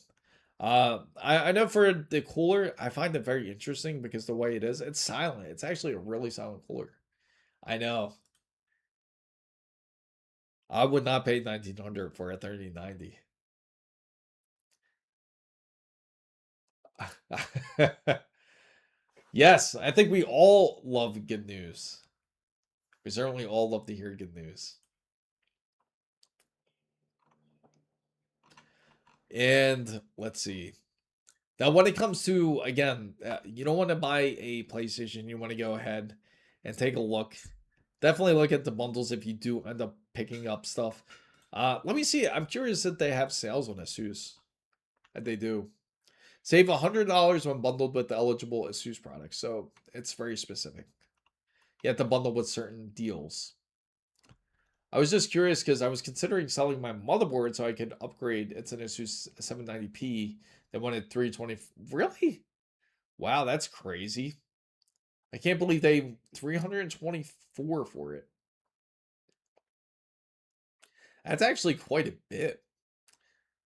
I know for the cooler, I find it very interesting because the way it is, it's silent. It's actually a really silent cooler. I know. I would not pay 1900 for a 3090. Yes, I think we all love good news. We certainly all love to hear good news. And let's see. Now, when it comes to, again, you don't want to buy a PlayStation. You want to go ahead and take a look. Definitely look at the bundles if you do end up picking up stuff. Let me see. I'm curious if they have sales on ASUS. And they do. Save $100 when bundled with the eligible ASUS products. So it's very specific. You have to bundle with certain deals. I was just curious because I was considering selling my motherboard so I could upgrade. It's an ASUS 790p. They wanted 320. Really? Wow, that's crazy. I can't believe they 324 for it. That's actually quite a bit.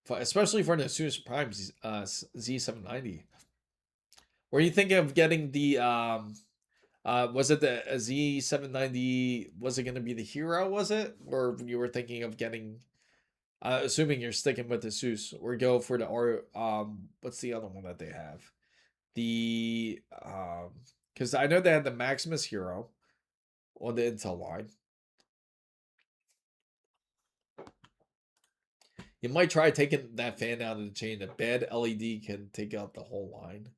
Especially for an ASUS Prime Z790. Were you thinking of getting the was it the Z790? Was it going to be the Hero? Was it, or you were thinking of getting? Assuming you're sticking with the ASUS, or go for the what's the other one that they have? The because I know they had the Maximus Hero on the Intel line. You might try taking that fan out of the chain. A bad LED can take out the whole line.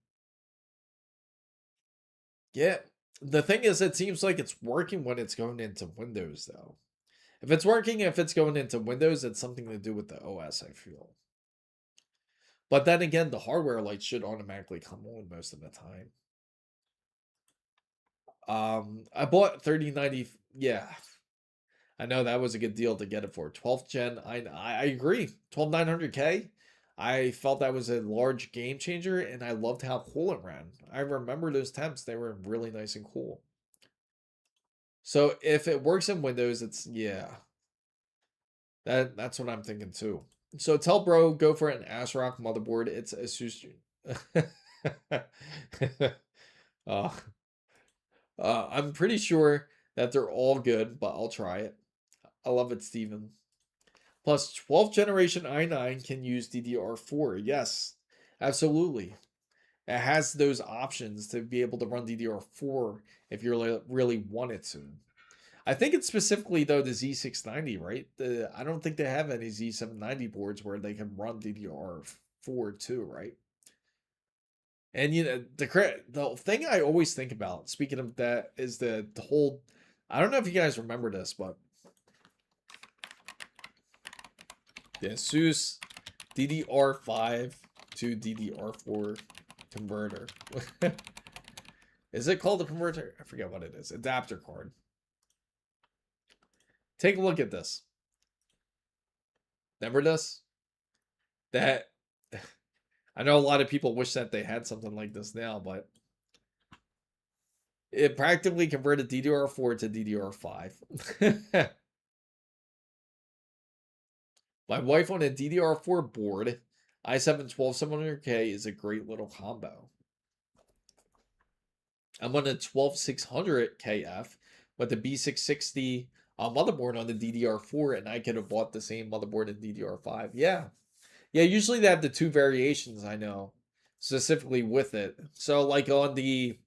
Yeah, the thing is, it seems like it's working when it's going into Windows, though. If it's working, if it's going into Windows, it's something to do with the OS, I feel. But then again, the hardware lights should automatically come on most of the time. I bought 3090. Yeah, I know that was a good deal to get it for 12th gen. I agree. 12900K. I felt that was a large game changer, and I loved how cool it ran. I remember those temps; they were really nice and cool. So if it works in Windows, it's yeah. That's what I'm thinking too. So tell bro, go for an ASRock motherboard. It's ASUS. I'm pretty sure that they're all good, but I'll try it. I love it, Steven. Plus, 12th generation i9 can use DDR4. Yes, absolutely. It has those options to be able to run DDR4 if you really wanted to. I think it's specifically, though, the Z690, right? I don't think they have any Z790 boards where they can run DDR4 too, right? And you know, the thing I always think about, speaking of that, is the whole. I don't know if you guys remember this, but the ASUS DDR5 to DDR4 converter. Is it called a converter? I forget what it is. Adapter card. Take a look at this. Remember this? That I know a lot of people wish that they had something like this now, but it practically converted DDR4 to DDR5. My wife on a DDR4 board, i7 12700K is a great little combo. I'm on a 12600KF with the B660 motherboard on the DDR4, and I could have bought the same motherboard in DDR5. Yeah. Yeah, usually they have the two variations, I know, specifically with it. So like on the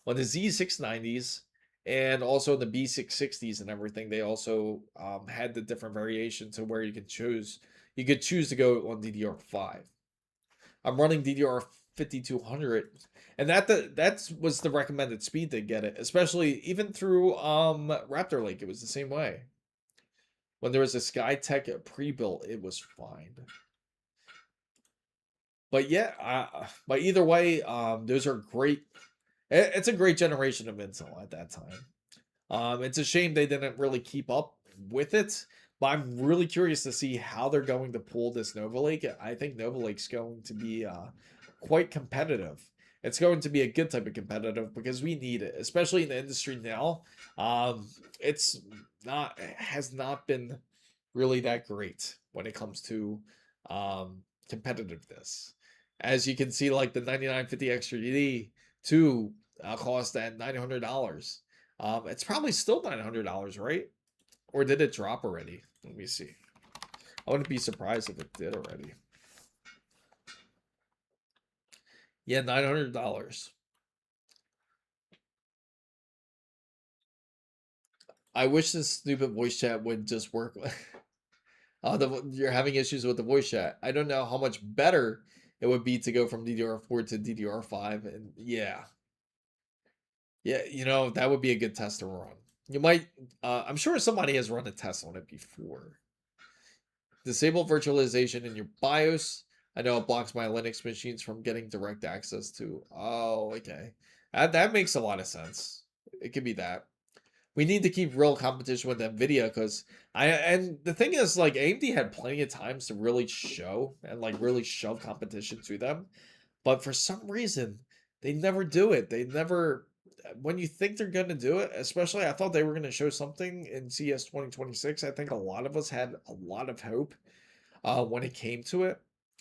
Z690s and also the B660s and everything, they also had the different variations to where you could choose to go on DDR5. I'm running DDR 5200, and that was the recommended speed to get it, especially even through Raptor Lake. It was the same way. When there was a SkyTech pre-built, it was fine. But yeah, but either way, those are great. It's a great generation of Intel at that time. It's a shame they didn't really keep up with it, but I'm really curious to see how they're going to pull this Nova Lake. I think Nova Lake's going to be quite competitive, It's going to be a good type of competitive because we need it, especially in the industry now. It's not has not been really that great when it comes to competitiveness. As you can see, like the 9950 XTD 2 cost at $900. It's probably still $900, right? Or did it drop already? Let me see. I wouldn't be surprised if it did already. Yeah, $900. I wish this stupid voice chat would just work. You're having issues with the voice chat. I don't know how much better it would be to go from DDR4 to DDR5. And yeah, you know, that would be a good test to run. You might, I'm sure somebody has run a test on it before. Disable virtualization in your BIOS. I know it blocks my Linux machines from getting direct access to. Oh, okay. That makes a lot of sense. It could be that. We need to keep real competition with NVIDIA because and the thing is, like, AMD had plenty of times to really show and like really shove competition to them, but for some reason they never do it. They never, when you think they're gonna do it, especially I thought they were gonna show something in CS 2026. I think a lot of us had a lot of hope when it came to it,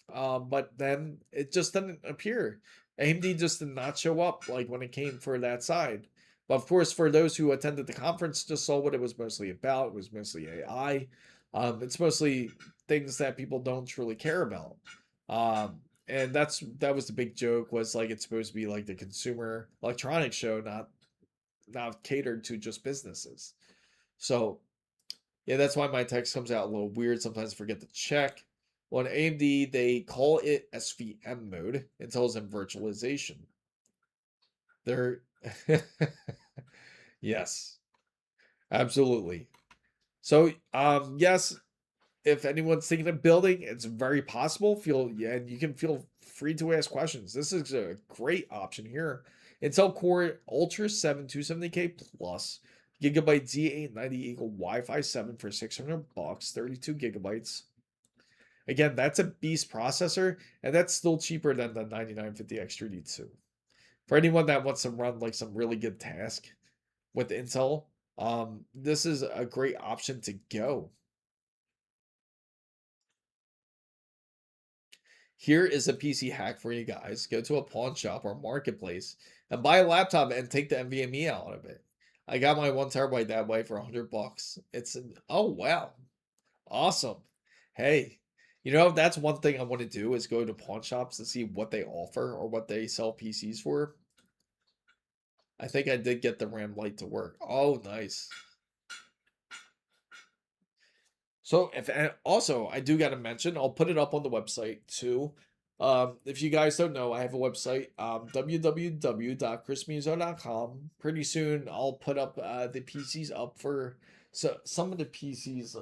but then it just didn't appear. AMD just did not show up like when it came for that side. But of course, for those who attended the conference, just saw what it was mostly about. It was mostly AI. It's mostly things that people don't truly care about. And that was the big joke, was like it's supposed to be like the consumer electronics show, not catered to just businesses. So yeah, that's why my text comes out a little weird. Sometimes I forget to check. On AMD, they call it SVM mode until it's in virtualization. They're yes, absolutely. So yes, if anyone's thinking of building, it's very possible. And you can feel free to ask questions. This is a great option here. Intel Core Ultra 7 270K plus gigabyte Z890 equal Wi-Fi 7 for $600, 32 gigabytes. Again, that's a beast processor, and that's still cheaper than the 9950 X3D2. For anyone that wants to run like some really good task with Intel, this is a great option to go. Here is a PC hack for you guys. Go to a pawn shop or marketplace and buy a laptop and take the NVMe out of it. I got my 1 terabyte that way for $100. Oh wow, awesome. Hey, you know, that's one thing I want to do is go to pawn shops to see what they offer or what they sell PCs for. I think I did get the RAM Lite to work. Oh, nice. So also, I do got to mention, I'll put it up on the website too. If you guys don't know, I have a website, www.chrismizo.com. Pretty soon, I'll put up the PCs up for some of the PCs.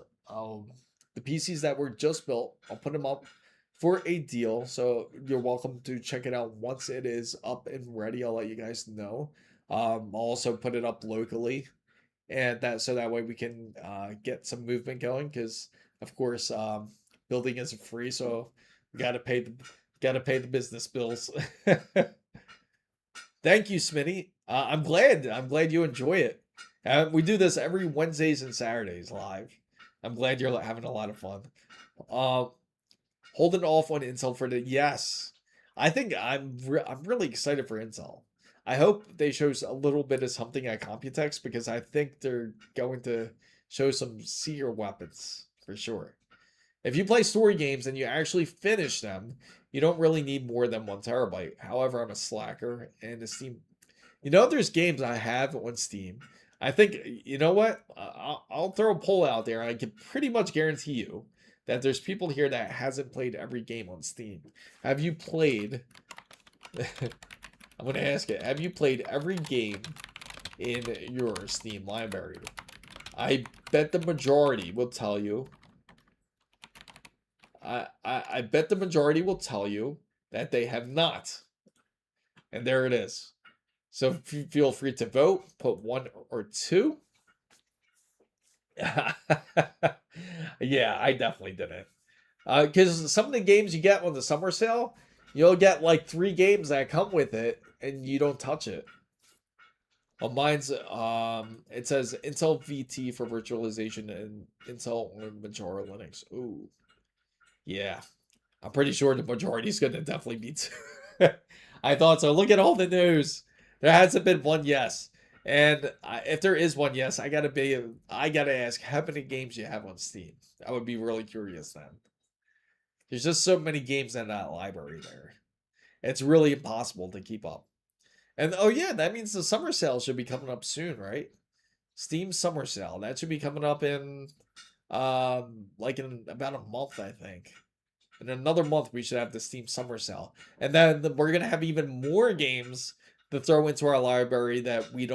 The PCs that were just built, I'll put them up for a deal. So you're welcome to check it out once it is up and ready. I'll let you guys know. I'll also put it up locally, and that way we can get some movement going. Because of course, building isn't free, so we gotta pay the business bills. Thank you, Smitty. I'm glad you enjoy it. We do this every Wednesdays and Saturdays live. I'm glad you're having a lot of fun. Holding off on Intel for the yes. I think I'm really excited for Intel. I hope they show a little bit of something at Computex because I think they're going to show some seer weapons for sure. If you play story games and you actually finish them, you don't really need more than 1 terabyte. However, I'm a slacker and the Steam. You know, there's games I have on Steam. I think, you know what? I'll throw a poll out there. I can pretty much guarantee you that there's people here that hasn't played every game on Steam. Have you played? I'm going to ask it. Have you played every game in your Steam library? I bet the majority will tell you. I bet the majority will tell you that they have not. And there it is. So feel free to vote. Put 1 or 2. Yeah, I definitely didn't. Because some of the games you get on the summer sale, you'll get like 3 games that come with it. and you don't touch it. Oh, mine's it says Intel VT for virtualization and Intel on Majora Linux. Ooh, yeah. I'm pretty sure the majority is gonna definitely be two. I thought so. Look at all the news. There hasn't been one yes, and if there is one yes, I gotta ask how many games you have on Steam. I would be really curious then. There's just so many games in that library there. It's really impossible to keep up. And oh yeah, that means the summer sale should be coming up soon, right? Steam summer sale. That should be coming up in like in about a month, I think. In another month we should have the Steam summer sale. And then we're gonna have even more games to throw into our library that we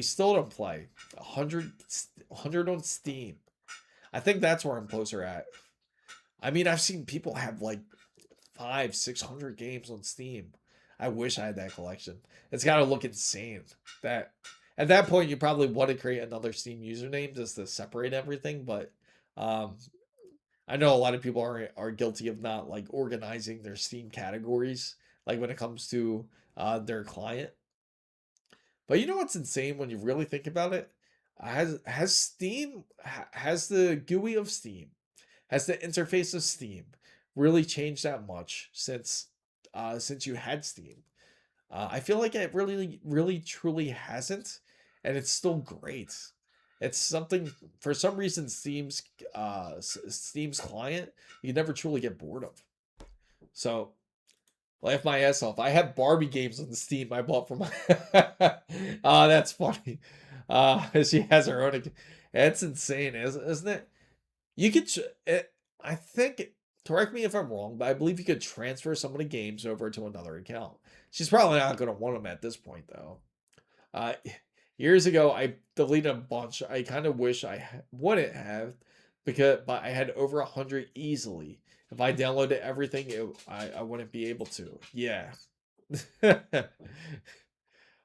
still don't play. 100 on Steam. I think that's where I'm closer at. I mean, I've seen people have like 500-600 games on Steam. I wish I had that collection. It's got to look insane. That at that point you probably want to create another Steam username just to separate everything, but I know a lot of people are guilty of not like organizing their Steam categories like when it comes to their client. But you know what's insane when you really think about it? Has Steam has the GUI of Steam, has the interface of Steam really changed that much since you had Steam? I feel like it really truly hasn't, and it's still great. It's something, for some reason, Steam's client you never truly get bored of. So laugh my ass off. I have Barbie games on the Steam I bought from my that's funny. She has her own. It's insane, isn't it? You could I think, correct me if I'm wrong, but I believe you could transfer some of the games over to another account. She's probably not going to want them at this point, though. Years ago, I deleted a bunch. I kind of wish I wouldn't have, but I had over 100 easily. If I downloaded everything, I wouldn't be able to. Yeah.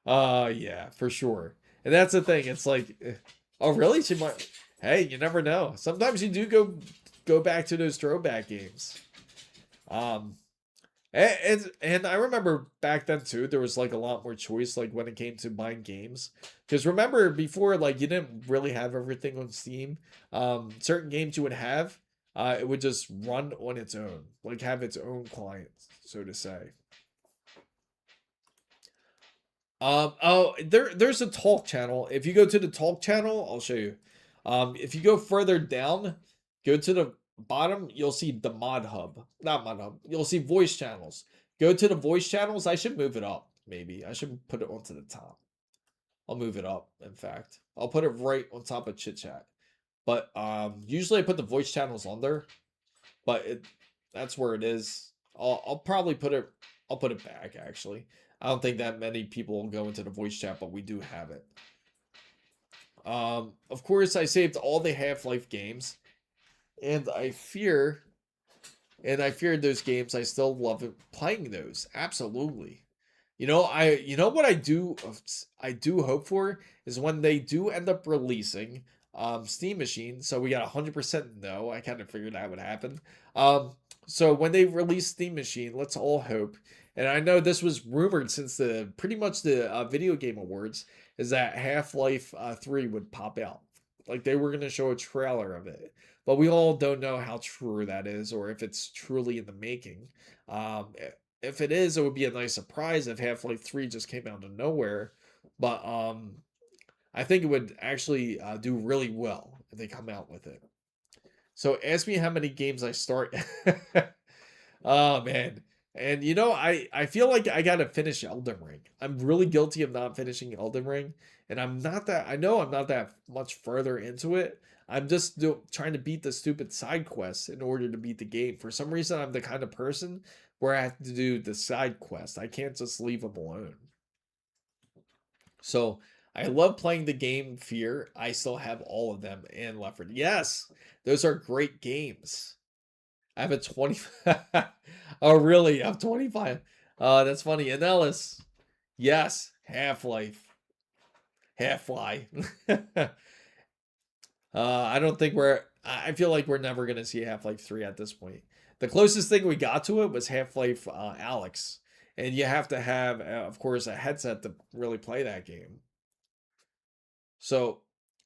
Yeah, for sure. And that's the thing. It's like, oh, really? She might. Hey, you never know. Sometimes you do go back to those throwback games. And I remember back then too, there was like a lot more choice like when it came to buying games. Because remember before, like you didn't really have everything on Steam. Certain games you would have, it would just run on its own, like have its own client, so to say. There's a talk channel. If you go to the talk channel, I'll show you. If you go further down, go to the bottom, you'll see the mod hub. Not mod hub. You'll see voice channels. Go to the voice channels. I should move it up, maybe. I should put it onto the top. I'll move it up, in fact. I'll put it right on top of chit chat. But usually I put the voice channels on there. But that's where it is. I'll probably put it back actually. I don't think that many people will go into the voice chat, but we do have it. Of course, I saved all the Half-Life games, and I fear those games. I still love playing those. Absolutely. You know what I do hope for is when they do end up releasing Steam Machine. So we got 100% no. I kind of figured that would happen. So when they release Steam Machine, let's all hope. And I know this was rumored since pretty much the Video Game Awards, is that Half-Life 3 would pop out. Like they were going to show a trailer of it. But we all don't know how true that is or if it's truly in the making. If it is, it would be a nice surprise if Half-Life 3 just came out of nowhere. But I think it would actually do really well if they come out with it. So ask me how many games I start. Oh, man. And you know, I feel like I gotta finish Elden Ring. I'm really guilty of not finishing Elden Ring, and I know I'm not that much further into it. I'm just trying to beat the stupid side quests in order to beat the game. For some reason, I'm the kind of person where I have to do the side quest. I can't just leave them alone. So I love playing the game Fear. I still have all of them and Left 4 Dead. Yes, those are great games. I have a 20. Oh, really? I'm 25. That's funny. And Ellis. Yes. Half-Life. Half-Life. I don't think I feel like we're never going to see Half-Life 3 at this point. The closest thing we got to it was Half-Life Alyx. And you have to have, of course, a headset to really play that game. So,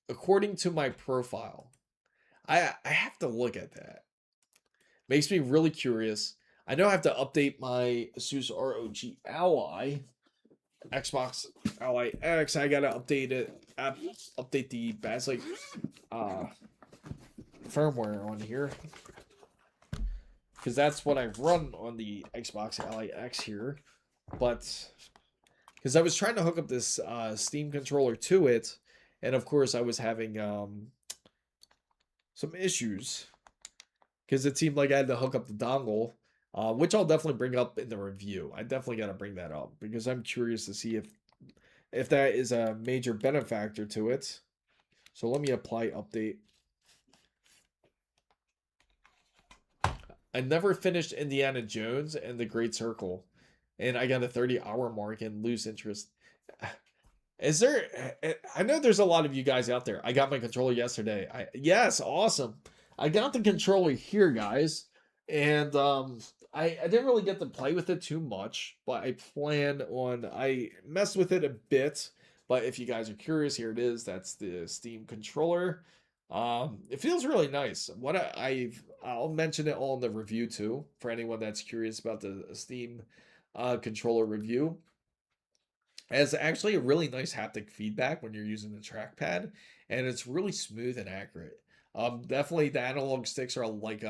according to my profile, I have to look at that. Makes me really curious. I know I have to update my ASUS ROG Ally Xbox Ally X. I gotta update it. Update the basic firmware on here, because that's what I run on the Xbox Ally X here. But because I was trying to hook up this Steam controller to it, and of course I was having some issues because it seemed like I had to hook up the dongle, which I'll definitely bring up in the review. I definitely got to bring that up because I'm curious to see if that is a major benefactor to it. So let me apply update. I never finished Indiana Jones and the Great Circle, and I got a 30-hour mark and lose interest. Is there? I know there's a lot of you guys out there. I got my controller yesterday. Yes, awesome. I got the controller here, guys, and I didn't really get to play with it too much, but I messed with it a bit. But if you guys are curious, here it is. That's the Steam controller. It feels really nice. I'll mention it all in the review too for anyone that's curious about the Steam controller review. It has actually a really nice haptic feedback when you're using the trackpad, and it's really smooth and accurate. Definitely the analog sticks are like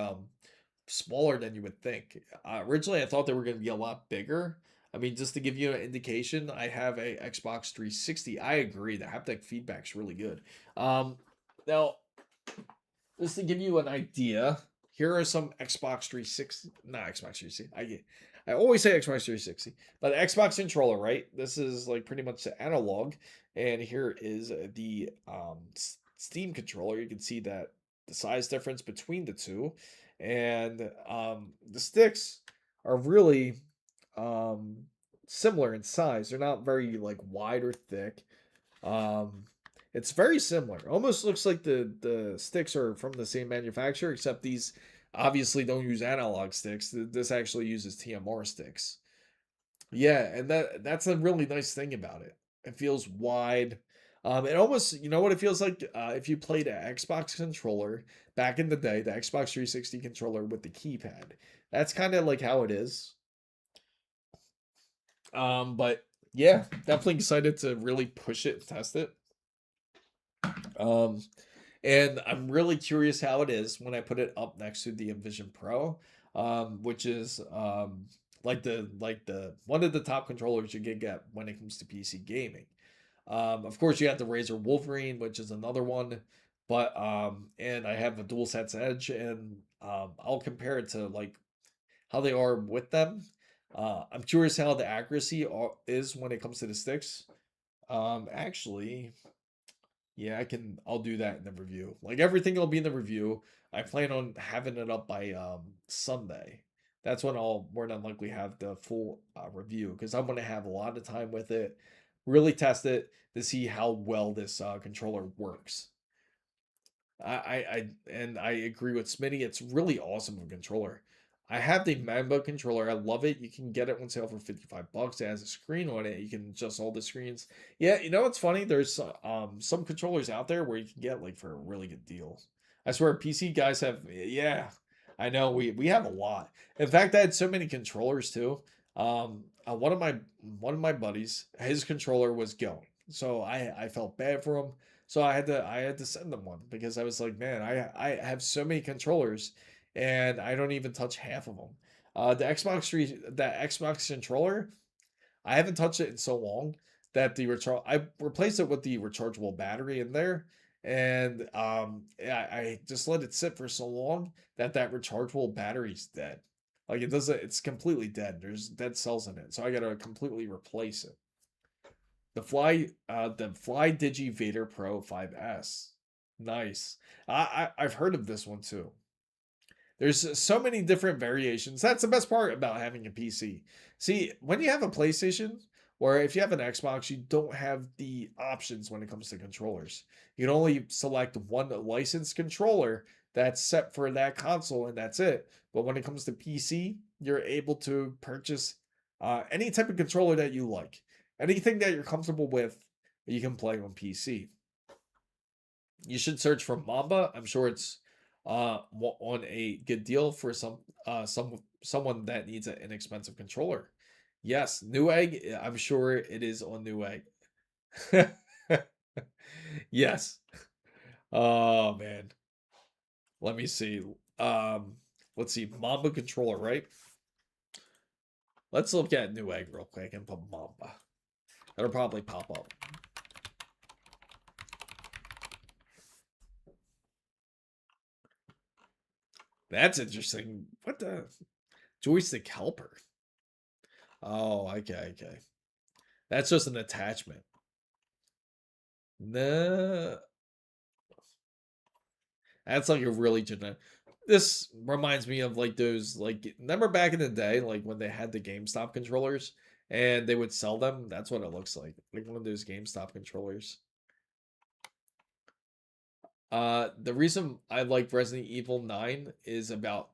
smaller than you would think. Originally, I thought they were going to be a lot bigger. I mean, just to give you an indication, I have a Xbox 360. I agree, the haptic feedback's really good. Now, just to give you an idea, here are some Xbox 360, not Xbox 360. I always say Xbox 360, but Xbox controller, right? This is like pretty much the analog, and here is the Steam controller. You can see that the size difference between the two, and the sticks are really similar in size. They're not very like wide or thick. It's very similar. Almost looks like the sticks are from the same manufacturer, except these obviously don't use analog sticks. This actually uses TMR sticks. Yeah, and that's a really nice thing about it. It feels wide. It almost, you know what it feels like? If you played an Xbox controller back in the day, the Xbox 360 controller with the keypad. That's kind of like how it is. But yeah, definitely excited to really push it and test it. And I'm really curious how it is when I put it up next to the Envision Pro, which is like the one of the top controllers you can get when it comes to PC gaming. Of course, you have the Razer Wolverine, which is another one, but and I have a DualSense Edge, and I'll compare it to like how they are with them. I'm curious how the accuracy is when it comes to the sticks. Actually, yeah, I'll do that in the review. Like everything will be in the review. I plan on having it up by Sunday. That's when I'll more than likely have the full review, because I'm gonna have a lot of time with it, really test it to see how well this controller works. I agree with Smitty. It's really awesome of a controller. I have the Mamba controller. I love it. You can get it on sale for $55. It has a screen on it. You can adjust all the screens. Yeah, you know what's funny? There's some controllers out there where you can get like for a really good deal. I swear PC guys have, yeah. I know we have a lot. In fact, I had so many controllers too. One of my buddies, his controller was going. So I felt bad for him. So I had to send them one because I was like, man, I have so many controllers and I don't even touch half of them. The Xbox controller, I haven't touched it in so long that I replaced it with the rechargeable battery in there, and I just let it sit for so long that rechargeable battery's dead. Like it's completely dead. There's dead cells in it, so I gotta completely replace it. The Fly Digi Vader Pro 5S, nice. I've heard of this one too. There's so many different variations. That's the best part about having a PC. See, when you have a PlayStation, or if you have an Xbox, you don't have the options when it comes to controllers. You can only select one licensed controller that's set for that console, and that's it. But when it comes to PC, you're able to purchase Any type of controller that you like. Anything that you're comfortable with, you can play on PC. You should search for Mamba. I'm sure it's on a good deal for someone that needs an inexpensive controller. Yes, Newegg. I'm sure it is on Newegg. Yes. Oh man. Let me see. Let's see. Mamba controller, right? Let's look at Newegg real quick and put Mamba. That'll probably pop up. That's interesting. What the joystick helper? Oh, okay. That's just an attachment. No. That's like a really generic. This reminds me of like those, like, remember back in the day, like when they had the GameStop controllers and they would sell them? That's what it looks like. Like one of those GameStop controllers. The reason I like Resident Evil 9 is about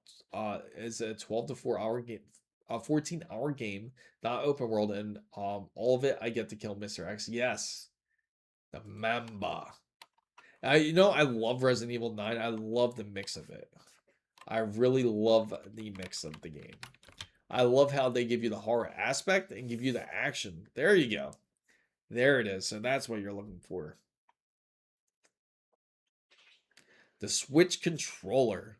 is a 12 to 4 hour game, a 14-hour game, not open world, and all of it I get to kill Mr. X. Yes. The Mamba. I love Resident Evil 9. I love the mix of it. I really love the mix of the game. I love how they give you the horror aspect and give you the action. There you go. There it is. So that's what you're looking for. The Switch controller.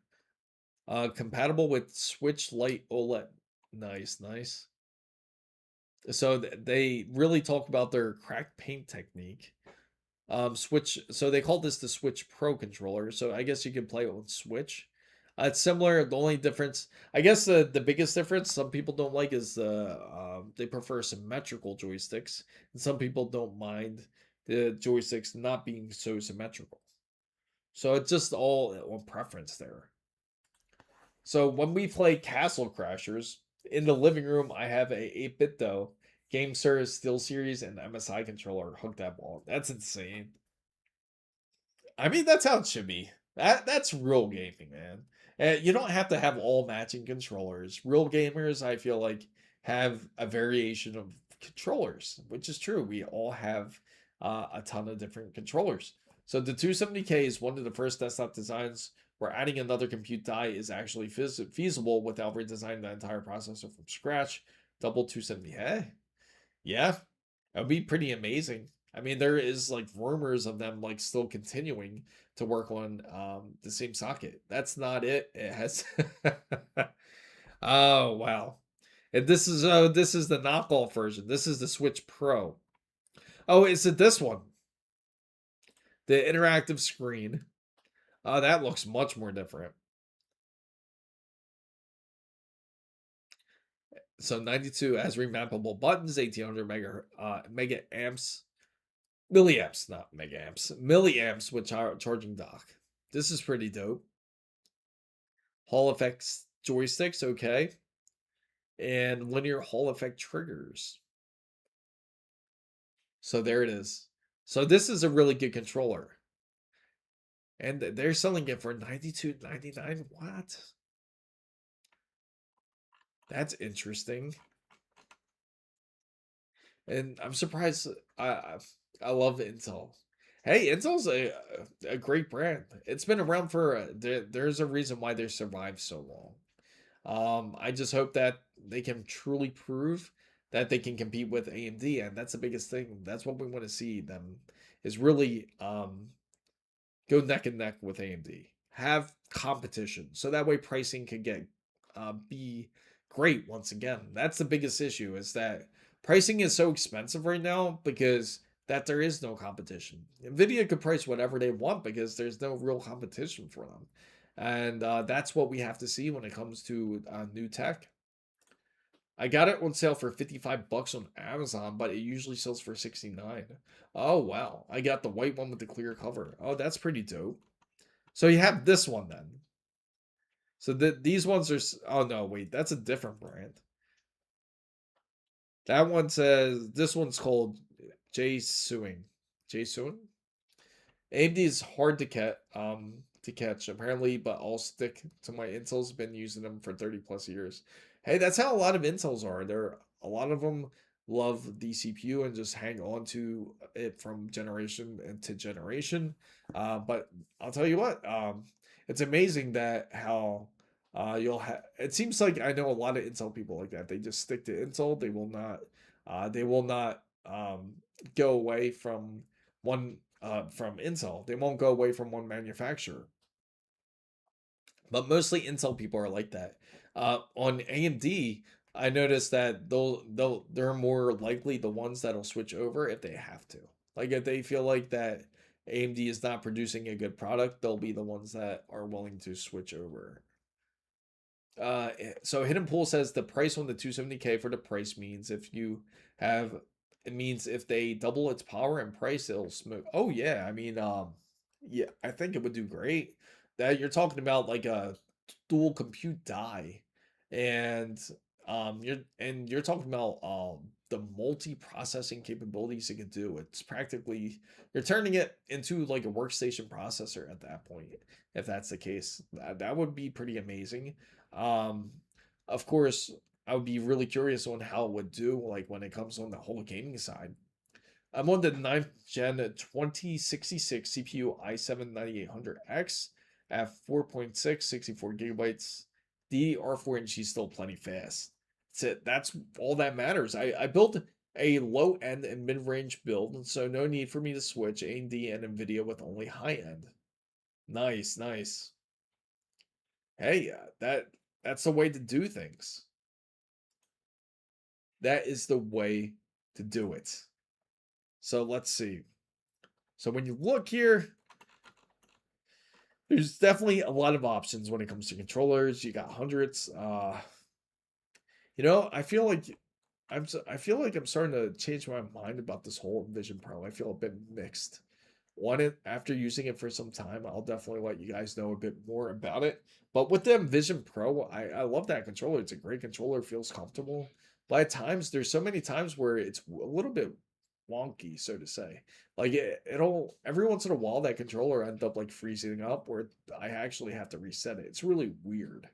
Compatible with Switch Lite OLED. Nice. So they really talk about their cracked paint technique. Switch, so they call this the Switch Pro controller. So I guess you can play it on Switch. It's similar. The only difference, I guess, the biggest difference some people don't like is they prefer symmetrical joysticks, and some people don't mind the joysticks not being so symmetrical. So it's just all on preference there. So when we play Castle Crashers in the living room, I have a 8-bit though. GameSir SteelSeries and MSI controller hooked up all. That's insane. I mean, that's how it should be. That's real gaming, man. And you don't have to have all matching controllers. Real gamers, I feel like, have a variation of controllers, which is true. We all have a ton of different controllers. So the 270K is one of the first desktop designs where adding another compute die is actually feasible without redesigning the entire processor from scratch. Double 270. Hey, yeah, that would be pretty amazing. I mean, there is like rumors of them like still continuing to work on the same socket. That's not it. It has. Oh wow. And this is the knockoff version. This is the Switch Pro. Oh, is it this one? The interactive screen. Oh, that looks much more different. So 92 has remappable buttons, 1800 mega amps, milliamps, not mega amps, milliamps with charging dock. This is pretty dope. Hall effects joysticks, okay. And linear Hall effect triggers. So there it is. So this is a really good controller. And they're selling it for $92.99. What? That's interesting. And I'm surprised. I love Intel. Hey, Intel's a great brand. It's been around for there's a reason why they survived so long. I just hope that they can truly prove that they can compete with AMD, and that's the biggest thing. That's what we want to see them is really go neck and neck with AMD. Have competition, so that way pricing can get be great once again. That's the biggest issue is that pricing is so expensive right now because that there is no competition. NVIDIA could price whatever they want because there's no real competition for them. And that's what we have to see when it comes to new tech. I got it on sale for $55 on Amazon, but it usually sells for $69. Oh, wow. I got the white one with the clear cover. Oh, that's pretty dope. So you have this one then. So these ones are... Oh, no, wait. That's a different brand. That one says... This one's called J-Suing. J-Suing? AMD is hard to catch, apparently, but I'll stick to my Intels. Been using them for 30 plus years. Hey, that's how a lot of Intels are. They're a lot of them love the CPU and just hang on to it from generation into generation. But I'll tell you what, it's amazing that how you'll have. It seems like I know a lot of Intel people like that. They just stick to Intel. They will not go away from one from Intel. They won't go away from one manufacturer. But mostly Intel people are like that. On AMD, I noticed that they're more likely the ones that'll switch over if they have to. Like if they feel like that AMD is not producing a good product, they'll be the ones that are willing to switch over. So Hidden Pool says the price on the 270K for the price means it means if they double its power and price, it'll smooth. Oh yeah, I mean, yeah, I think it would do great. That you're talking about like a dual compute die, and you're talking about the multi-processing capabilities it can do. It's practically you're turning it into like a workstation processor at that point. If that's the case, that would be pretty amazing. Um, of course, I would be really curious on how it would do, like when it comes on the whole gaming side. I'm on the 9th gen 2066 CPU i7 9800X at 4.6, 64 gigabytes. DDR4 and she's still plenty fast. That's it. That's all that matters. I built a low end and mid range build, so no need for me to switch AMD and NVIDIA with only high end. Nice, nice. Hey, that's the way to do things. That is the way to do it. So let's see. So when you look here, there's definitely a lot of options when it comes to controllers. You got hundreds. I feel like I'm starting to change my mind about this whole Vision Pro. I feel a bit mixed. After using it for some time, I'll definitely let you guys know a bit more about it. But with the Vision Pro, I love that controller. It's a great controller, feels comfortable. But at times, there's so many times where it's a little bit wonky, so to say. Like it'll every once in a while that controller ends up like freezing up where I actually have to reset it. It's really weird.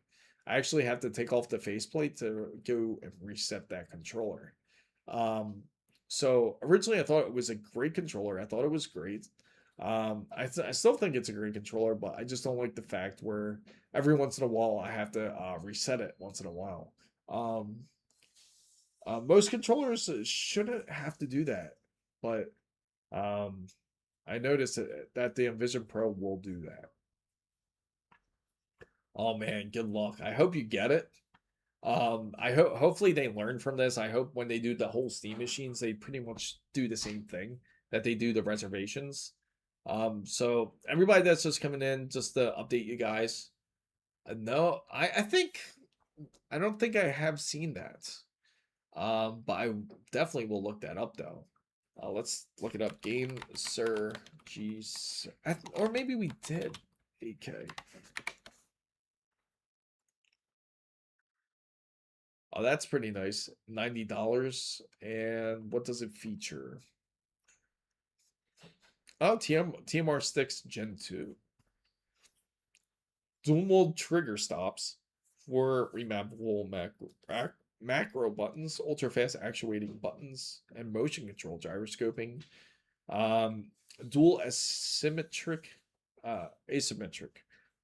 I actually have to take off the faceplate to go and reset that controller. So originally I thought it was a great controller. I thought it was great. I still think it's a great controller, but I just don't like the fact where every once in a while I have to reset it once in a while. Most controllers shouldn't have to do that, but I noticed that the Vision Pro will do that. Oh man, good luck. I hope you get it. I hope hopefully they learn from this. I hope when they do the whole Steam machines, they pretty much do the same thing that they do the reservations. So everybody that's just coming in, just to update you guys. No, I don't think I have seen that. But I definitely will look that up though. Let's look it up. Game Sir G's, or maybe we did. 8K. Oh, that's pretty nice. $90. And what does it feature? Oh, TMR sticks Gen 2. Dual mode trigger stops for remappable macro buttons, ultra fast actuating buttons, and motion control gyroscoping. Dual asymmetric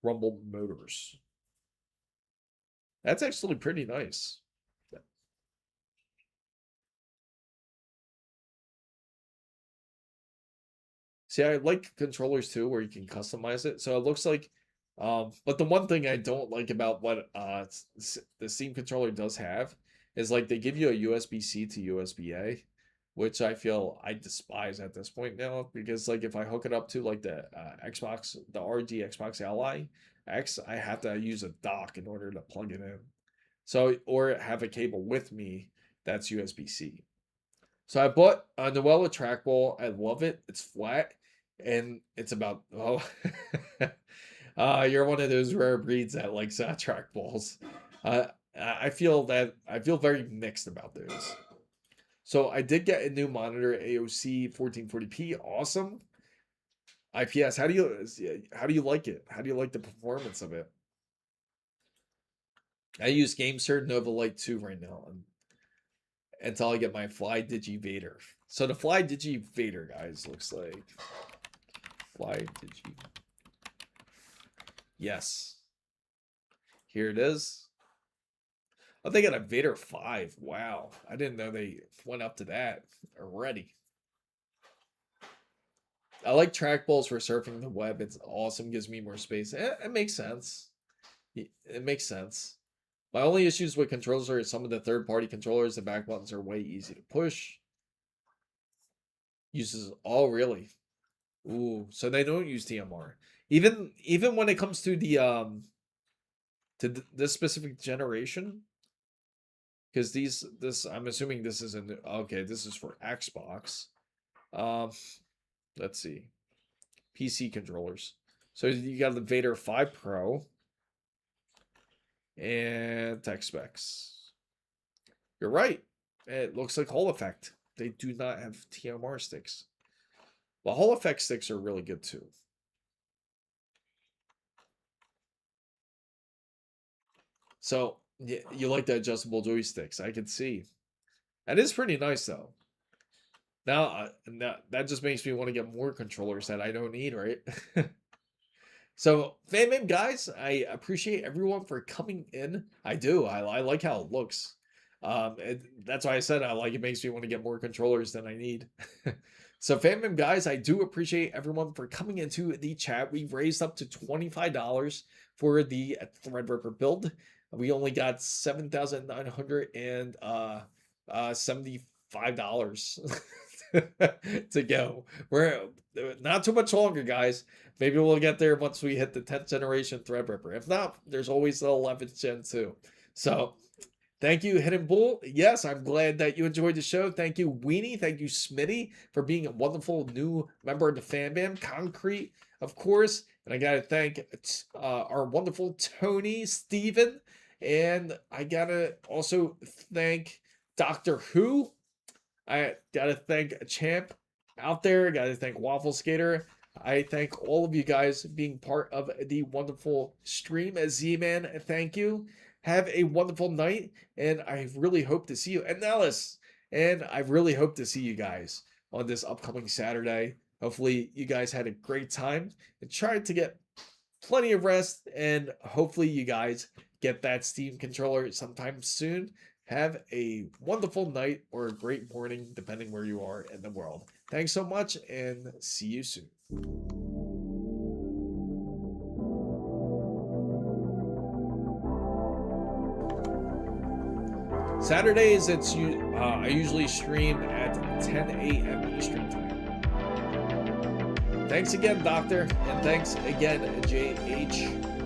rumble motors. That's actually pretty nice. See, I like controllers too, where you can customize it. So it looks like, but the one thing I don't like about what the Steam controller does have is like they give you a USB-C to USB-A, which I feel I despise at this point now because like if I hook it up to like the the ROG Xbox Ally X, I have to use a dock in order to plug it in. So or have a cable with me that's USB-C. So I bought a Noella trackball. I love it. It's flat and it's about you're one of those rare breeds that likes trackballs. I feel very mixed about those. So I did get a new monitor, AOC 1440p, awesome. IPS. How do you like it? How do you like the performance of it? I use GameSir Nova Lite 2 right now. until I get my Fly Digi Vader. So the Fly Digi Vader, guys, looks like Fly Digi. Yes. Here it is. Oh, they got a Vader 5. Wow. I didn't know they went up to that already. I like trackballs for surfing the web. It's awesome. Gives me more space. It makes sense. It makes sense. My only issues with controllers are some of the third-party controllers. The back buttons are way easy to push. Uses all really. Ooh, so they don't use TMR. Even when it comes to the this specific generation, because this I'm assuming this is okay. This is for Xbox. Let's see, PC controllers. So you got the Vader 5 Pro. And tech specs. You're right. It looks like Hall Effect. They do not have TMR sticks. Well, Hall Effect sticks are really good too. So you like the adjustable joysticks? I can see. That is pretty nice though. Now that just makes me want to get more controllers that I don't need, right? So, fan guys, I appreciate everyone for coming in. I do. I like how it looks. That's why I said I like it. Makes me want to get more controllers than I need. So, fan guys, I do appreciate everyone for coming into the chat. We've raised up to $25 for the Threadripper build. We only got $7,975 to go. We're not too much longer, guys. Maybe we'll get there once we hit the 10th generation Threadripper. If not, there's always the 11th gen too. So thank you, Hidden Bull. Yes, I'm glad that you enjoyed the show. Thank you, Weenie. Thank you, Smitty, for being a wonderful new member of the fan band. Concrete, of course. And I got to thank our wonderful Tony, Steven. And I got to also thank Doctor Who. I got to thank Champ out there. Got to thank Waffle Skater. I thank all of you guys being part of the wonderful stream. Z-Man, thank you. Have a wonderful night, and I really hope to see you. And Nellis, and I really hope to see you guys on this upcoming Saturday. Hopefully, you guys had a great time and tried to get plenty of rest, and hopefully, you guys get that Steam controller sometime soon. Have a wonderful night or a great morning, depending where you are in the world. Thanks so much, and see you soon. Saturdays, I usually stream at 10 a.m. Eastern time. Thanks again, Doctor, and thanks again, JH.